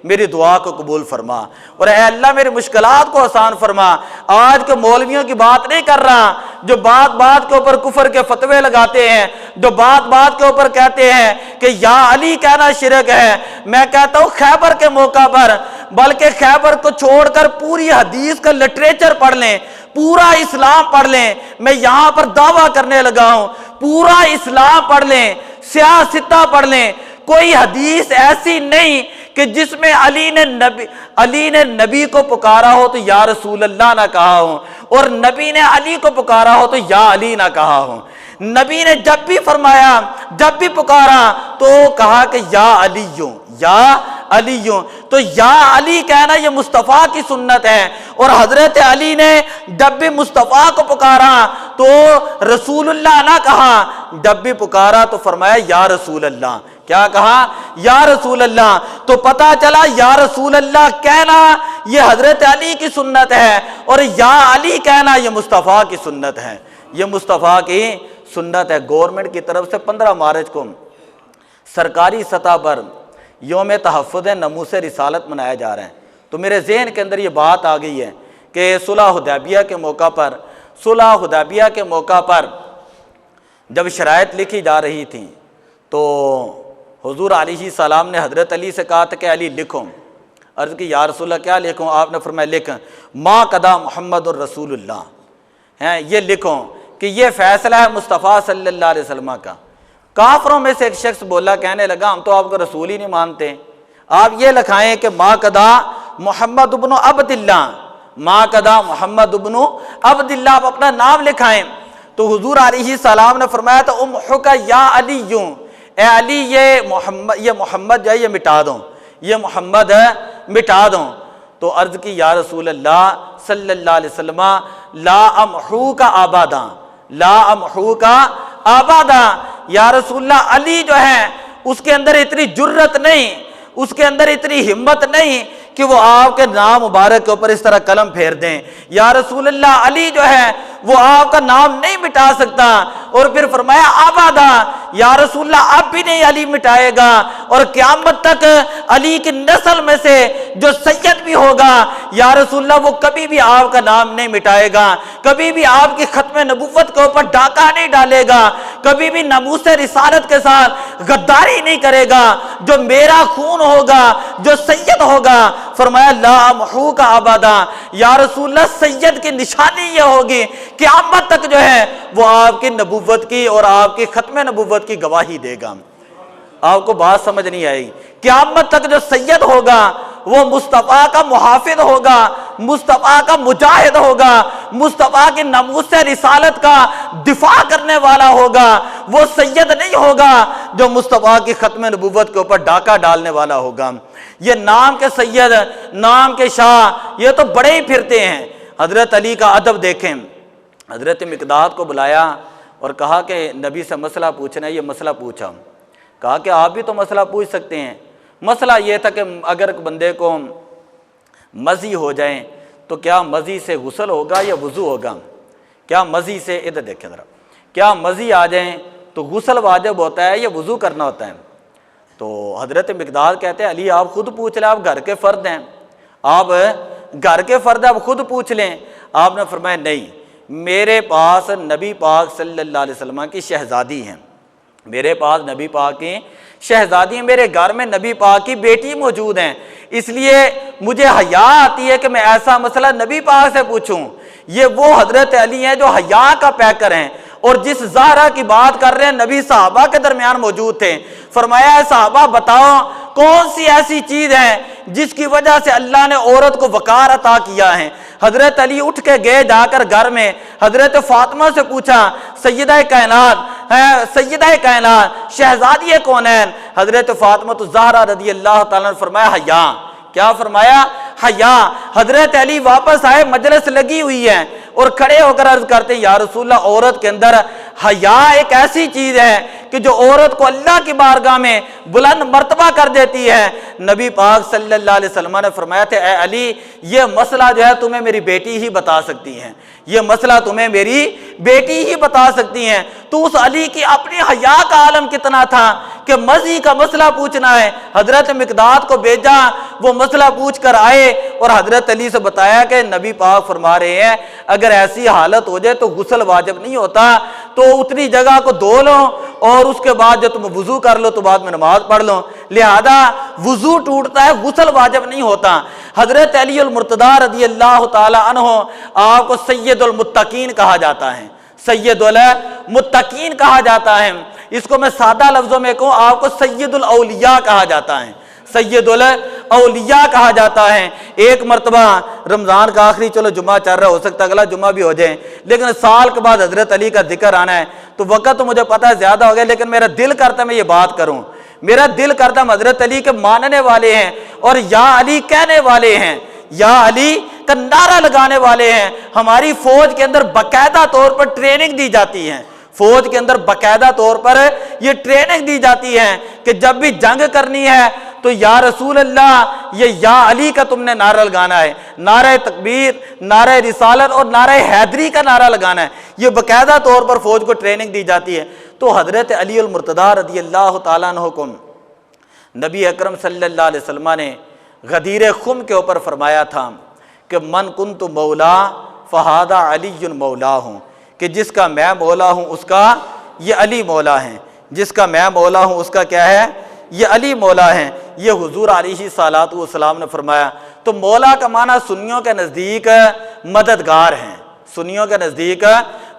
Speaker 1: میری دعا کو قبول فرما، اور اے اللہ میری مشکلات کو آسان فرما۔ آج کے مولویوں کی بات نہیں کر رہا جو بات بات کے اوپر کفر کے فتوے لگاتے ہیں، جو بات بات کے اوپر کہتے ہیں کہ یا علی کہنا شرک ہے۔ میں کہتا ہوں خیبر کے موقع پر، بلکہ خیبر کو چھوڑ کر پوری حدیث کا لٹریچر پڑھ لیں، پورا اسلام پڑھ لیں۔ میں یہاں پر دعویٰ کرنے لگا ہوں پورا اسلام پڑھ لیں، سیاستہ پڑھ لیں، کوئی حدیث ایسی نہیں کہ جس میں علی نے نبی کو پکارا ہو تو یا رسول اللہ نہ کہا ہو، اور نبی نے علی کو پکارا ہو تو یا علی نہ کہا ہو۔ نبی نے جب بھی فرمایا، جب بھی پکارا تو کہا کہ یا علی یوں، یا علی یوں۔ تو یا علی کہنا یہ مصطفیٰ کی سنت ہے، اور حضرت علی نے جب بھی مصطفیٰ کو پکارا تو رسول اللہ نہ کہا، جب بھی پکارا تو فرمایا یا رسول اللہ۔ کیا کہا؟ یا رسول اللہ۔ تو پتا چلا یا رسول اللہ کہنا یہ حضرت علی کی سنت ہے، اور یا علی کہنا یہ مصطفیٰ کی سنت ہے، یہ مصطفیٰ کی سنت ہے۔ گورنمنٹ کی طرف سے 15 مارچ کو سرکاری سطح پر یوم تحفظ ناموس رسالت منایا جا رہا ہے، تو میرے ذہن کے اندر یہ بات آ گئی ہے کہ صلح حدیبیہ کے موقع پر جب شرائط لکھی جا رہی تھیں تو حضور علیہ السلام نے حضرت علی سے کہا تھا کہ علی لکھو۔ عرض کی یا رسول اللہ کیا لکھوں؟ آپ نے فرمایا لکھ ما قضا محمد الرسول اللہ، ہیں یہ لکھو کہ یہ فیصلہ ہے مصطفیٰ صلی اللہ علیہ وسلم کا۔ کافروں میں سے ایک شخص بولا، کہنے لگا ہم تو آپ کو رسول ہی نہیں مانتے، آپ یہ لکھائیں کہ ما قضا محمد ابن عبد اللہ، ما قضا محمد ابن عبد اللہ، آپ اپنا نام لکھائیں۔ تو حضور علیہ السلام نے فرمایا تھا امحک یا علی یوں، اے علی یہ محمد جو ہے یہ مٹا دو، یہ محمد مٹا دو۔ تو عرض کی یا رسول اللہ صلی اللہ علیہ وسلم لا امحو کا آبادا، لا امحو کا آبادا، یا رسول اللہ علی جو ہے اس کے اندر اتنی جرت نہیں، اس کے اندر اتنی ہمت نہیں کہ وہ آپ کے نام مبارک کے اوپر اس طرح قلم پھیر دیں۔ یا رسول اللہ علی جو ہے وہ آپ کا نام نہیں مٹا سکتا، اور پھر فرمایا آبادا، یا رسول اللہ اب بھی نہیں علی مٹائے گا، اور قیامت تک علی کی نسل میں سے جو سید بھی ہوگا یا رسول اللہ وہ کبھی بھی آپ کا نام نہیں مٹائے گا، کبھی بھی آپ کی ختم نبوت کے اوپر ڈاکہ نہیں ڈالے گا، کبھی بھی ناموس رسالت کے ساتھ غداری نہیں کرے گا۔ جو میرا خون ہوگا، جو سید ہوگا، فرمایا لا امحو کا آبادا، یا رسول اللہ سید کی نشانی یہ ہوگی قیامت تک جو ہے وہ آپ کی نبوت کی اور آپ کی ختم نبوت کی گواہی دے گا۔ آپ کو بات سمجھ نہیں آئی؟ قیامت تک جو سید ہوگا وہ مصطفیٰ کا محافظ ہوگا، مصطفیٰ کا مجاہد ہوگا، مصطفیٰ کی ناموس رسالت کا دفاع کرنے والا ہوگا۔ وہ سید نہیں ہوگا جو مصطفیٰ کی ختم نبوت کے اوپر ڈاکہ ڈالنے والا ہوگا۔ یہ نام کے سید، نام کے شاہ، یہ تو بڑے ہی پھرتے ہیں۔ حضرت علی کا ادب دیکھیں، حضرت مقداد کو بلایا اور کہا کہ نبی سے مسئلہ پوچھنا ہے، یہ مسئلہ پوچھا۔ کہا کہ آپ بھی تو مسئلہ پوچھ سکتے ہیں۔ مسئلہ یہ تھا کہ اگر بندے کو مزی ہو جائیں تو کیا مزی سے غسل ہوگا یا وضو ہوگا؟ کیا مزی سے، ادھر دیکھیں ذرا، کیا مزی آ جائیں تو غسل واجب ہوتا ہے یا وضو کرنا ہوتا ہے؟ تو حضرت مقداد کہتے ہیں علی آپ خود پوچھ لیں، آپ گھر کے فرد ہیں، آپ گھر کے فرد ہیں، آپ خود پوچھ لیں۔ آپ نے فرمایا نہیں، میرے پاس نبی پاک صلی اللہ علیہ وسلم کی شہزادی ہیں، میرے پاس نبی پاک کی شہزادی ہیں، میرے گھر میں نبی پاک کی بیٹی موجود ہیں، اس لیے مجھے حیا آتی ہے کہ میں ایسا مسئلہ نبی پاک سے پوچھوں۔ یہ وہ حضرت علی ہیں جو حیا کا پیکر ہیں، اور جس زہرا کی بات کر رہے ہیں نبی صحابہ کے درمیان موجود تھے۔ فرمایا صحابہ بتاؤ کون سی ایسی چیز ہے جس کی وجہ سے اللہ نے عورت کو وقار عطا کیا ہے؟ حضرت علی اٹھ کے گئے، جا کر گھر میں حضرت فاطمہ سے پوچھا سیدہ کائنات شہزادی کونین حضرت فاطمہ الزہرا رضی اللہ تعالیٰ نے فرمایا حیا۔ کیا فرمایا؟ حیا۔ حضرت علی واپس آئے، مجلس لگی ہوئی ہے، اور کھڑے ہو کر عرض کرتے ہیں یا رسول اللہ عورت کے اندر حیا ایک ایسی چیز ہے کہ جو عورت کو اللہ کی بارگاہ میں بلند مرتبہ کر دیتی ہے۔ نبی پاک صلی اللہ علیہ وسلم نے فرمایا تھا اے علی یہ مسئلہ جو ہے تمہیں میری بیٹی ہی بتا سکتی ہیں، یہ مسئلہ تمہیں میری بیٹی ہی بتا سکتی ہیں۔ تو اس علی کی اپنی حیا کا عالم کتنا تھا کہ مزی کا مسئلہ پوچھنا ہے، حضرت مقداد کو بھیجا، وہ مسئلہ پوچھ کر آئے اور حضرت علی سے بتایا کہ نبی پاک فرما رہے ہیں اگر ایسی حالت ہو جائے تو غسل واجب نہیں ہوتا، تو اتنی جگہ کو دھو لو اور اس کے بعد جو تم وضو کر لو تو بعد میں نماز پڑھ لو، لہذا وضو ٹوٹتا ہے، غسل واجب نہیں ہوتا۔ حضرت علی المرتضی رضی اللہ تعالی عنہ آپ کو سید المتقین کہا جاتا ہے، سید المتقین کہا جاتا ہے، اس کو میں سادہ لفظوں میں کہوں آپ کو سید الاولیاء کہا جاتا ہے، سید الاولیاء کہا جاتا ہے۔ ایک مرتبہ رمضان کا آخری چلو جمعہ چل رہا، ہو سکتا ہے اگلا جمعہ بھی ہو جائے، لیکن سال کے بعد حضرت علی کا ذکر آنا ہے تو وقت تو مجھے پتہ ہے زیادہ ہو گیا، لیکن میرا دل کرتا ہے میں یہ بات کروں، میرا دل کرتا ہے حضرت علی کے ماننے والے ہیں اور یا علی کہنے والے ہیں، یا علی کا نعرہ لگانے والے ہیں۔ ہماری فوج کے اندر باقاعدہ طور پر ٹریننگ دی جاتی ہے، فوج کے اندر باقاعدہ طور پر یہ ٹریننگ دی جاتی ہے کہ جب بھی جنگ کرنی ہے تو یا رسول اللہ یہ یا علی کا تم نے نعرہ لگانا ہے، نعرہ تکبیر، نعرہ رسالت اور نعرہ حیدری کا نعرہ لگانا ہے، یہ باقاعدہ طور پر فوج کو ٹریننگ دی جاتی ہے۔ تو حضرت علی المرتضی رضی اللہ تعالیٰ عنہ کو نبی اکرم صلی اللہ علیہ وسلم نے غدیر خم کے اوپر فرمایا تھا کہ من کنت مولا فہذا علی مولا ہوں، کہ جس کا میں مولا ہوں اس کا یہ علی مولا ہے، جس کا میں مولا ہوں اس کا کیا ہے، یہ علی مولا ہے۔ یہ حضور علیہ الصلوۃ والسلام نے فرمایا۔ تو مولا کا معنی سنیوں کے نزدیک مددگار ہیں، سنیوں کے نزدیک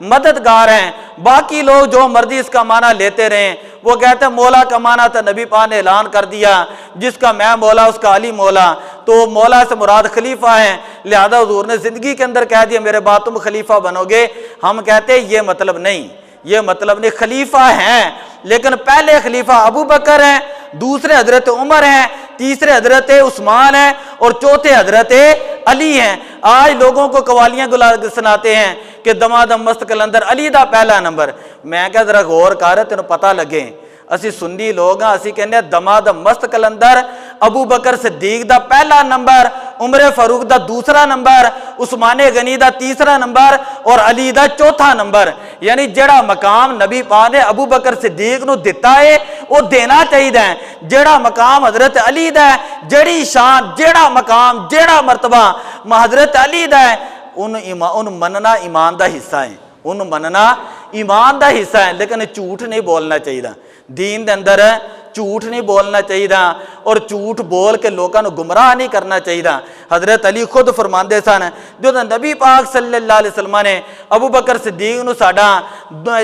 Speaker 1: مددگار ہیں، باقی لوگ جو مرضی اس کا معنی لیتے رہیں، وہ کہتے ہیں مولا کا معنی تھا نبی پاک نے اعلان کر دیا جس کا میں مولا اس کا علی مولا، تو مولا سے مراد خلیفہ ہیں، لہذا حضور نے زندگی کے اندر کہہ دیا میرے بعد تم خلیفہ بنو گے۔ ہم کہتے ہیں یہ مطلب نہیں، یہ مطلب نہیں، خلیفہ ہیں لیکن پہلے خلیفہ ابو بکر ہیں، دوسرے حضرت عمر ہیں، تیسرے حضرت عثمان ہیں اور چوتھے حضرت علی ہیں۔ آج لوگوں کو قوالیاں سناتے ہیں کہ دمادم مست کلندر علی دا پہلا نمبر، میں کہا ذرا غور کر تینوں پتہ لگے اسی سنی لوگ ہاں، اسی کہنے دمادم مست کلندر ابو بکر صدیق دا پہلا نمبر، عمر فاروق دا دوسرا نمبر، عثمان غنی دا تیسرا نمبر اور علی دا چوتھا نمبر، یعنی جڑا مقام نبی پاک نے ابو بکر صدیق نو دیتا ہے وہ دینا چاہیے، جڑا مقام حضرت علی دا ہے، جڑی شان، جڑا مقام، جڑا مرتبہ حضرت علی دا ہے، ان مننا ایمان دا حصہ ہے، ان مننا ایمان دا حصہ ہے، لیکن جھوٹ نہیں بولنا چاہیے، دین دے اندر جھوٹ نہیں بولنا چاہیے اور جھوٹ بول کے لوگوں کو گمراہ نہیں کرنا چاہیے۔ حضرت علی خود فرماندے سن جو نبی پاک صلی اللہ علیہ وسلم نے ابو بکر صدیق نو ساڈا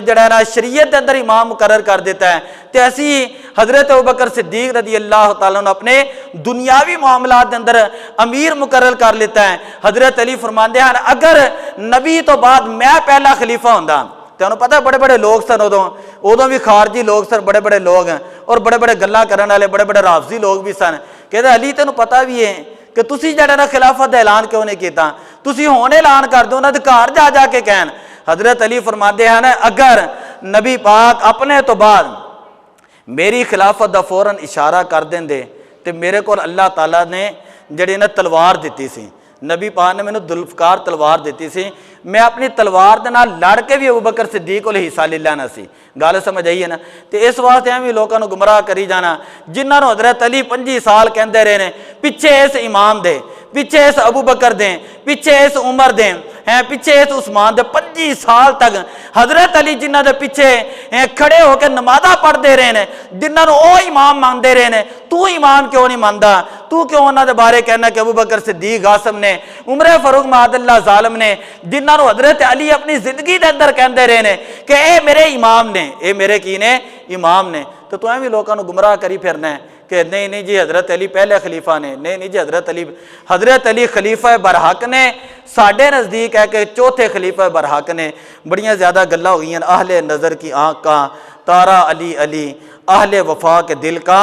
Speaker 1: جڑا نا شریعت دے اندر امام مقرر کر دیتا ہے، تے اسی حضرت ابو بکر صدیق رضی اللہ تعالیٰ عنہ اپنے دنیاوی معاملات دے اندر امیر مقرر کر لیتا ہے۔ حضرت علی فرماندے ہیں اگر نبی تو بعد میں پہلا خلیفہ ہوندا، تینوں پتہ ہے بڑے بڑے لوگ سن، ادوں بھی خارجی لوگ سن، بڑے بڑے لوگ ہیں اور بڑے بڑے گلاں کرن والے بڑے بڑے رافضی لوگ بھی سن، کہتے علی تینوں پتہ بھی ہے کہ تسی جڑا نا خلافت دا اعلان کیوں نہیں کیتا، تسی ہون اعلان کر دو، انہاں دے گھر جا جا کے کہن۔ حضرت علی فرماتے ہیں اگر نبی پاک اپنے تو بعد میری خلافت دا فوراً اشارہ کر دیں دے تے میرے کو اللہ تعالیٰ نے جڑی نا تلوار دیتی سی، نبی پاک نے مینوں ذوالفقار تلوار دیتی سی، میں اپنی تلوار دے نال لڑ کے بھی ابو بکر صدیق کو حصہ لے لینا سی، گل سمجھ آئی ہے نا۔ تے اس واسطے بھی لوگوں کو گمراہ کری جانا، جنہاں نو حضرت علی 25 سال کہندے رہے نے پیچھے اس امام دے، پیچھے اس ابو بکر دیں، پیچھے اس عمر دیں، پیچھے اس عثمان دے 25 سال تک حضرت علی جنہ دے پیچھے کھڑے ہو کے نمازاں پڑھتے رہے نے، جنہاں نو او امام مانتے رہے نے، تو امام کیوں نہیں مانتا، تو کیوں انہاں دے بارے کہنا کہ ابو بکر صدیق عاصم نے، عمر فاروق معاذ اللہ ظالم نے، جنہاں نو حضرت علی اپنی زندگی دے اندر کہندے رہے نے کہ اے میرے امام نے، اے میرے کی نے امام نے، تو بھی لوگوں کو گمراہ کری پھرنا ہے کہ نہیں نہیں جی حضرت علی پہلے خلیفہ نے، نہیں نہیں جی حضرت علی خلیفہ برحق نے، ساڈے نزدیک ہے کہ چوتھے خلیفہ برحق نے۔ بڑیاں زیادہ گلاں ہوئی ہیں، اہل نظر کی آنکھ کا تارا علی علی، اہل وفا کے دل کا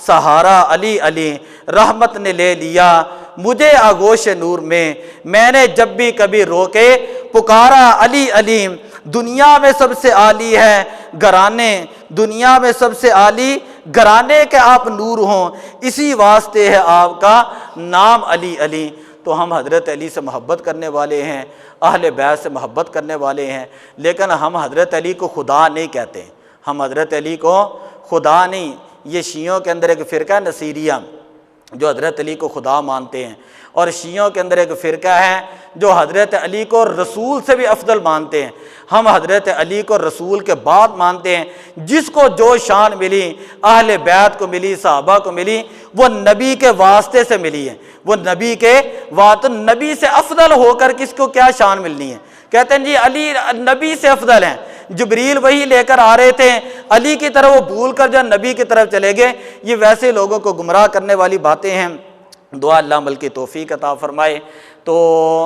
Speaker 1: سہارا علی علی، رحمت نے لے لیا مجھے آغوش نور میں نے جب بھی کبھی رو کے پکارا علی علی، دنیا میں سب سے عالی ہے گھرانے، دنیا میں سب سے عالی گھرانے کے آپ نور ہوں، اسی واسطے ہے آپ کا نام علی علی۔ تو ہم حضرت علی سے محبت کرنے والے ہیں، اہل بیت سے محبت کرنے والے ہیں، لیکن ہم حضرت علی کو خدا نہیں کہتے، ہم حضرت علی کو خدا نہیں۔ یہ شیعوں کے اندر ایک فرقہ نصیریہ جو حضرت علی کو خدا مانتے ہیں، اور شیعوں کے اندر ایک فرقہ ہے جو حضرت علی کو رسول سے بھی افضل مانتے ہیں۔ ہم حضرت علی کو رسول کے بعد مانتے ہیں، جس کو جو شان ملی اہل بیت کو ملی، صحابہ کو ملی، وہ نبی کے واسطے سے ملی ہے، وہ نبی کے واسطے، نبی سے افضل ہو کر کس کو کیا شان ملنی ہے؟ کہتے ہیں جی علی نبی سے افضل ہیں، جبریل وہی لے کر آ رہے تھے علی کی طرف، وہ بھول کر جو نبی کی طرف چلے گئے۔ یہ ویسے لوگوں کو گمراہ کرنے والی باتیں ہیں۔ دعا اللہ عمل کی توفیق عطا فرمائے۔ تو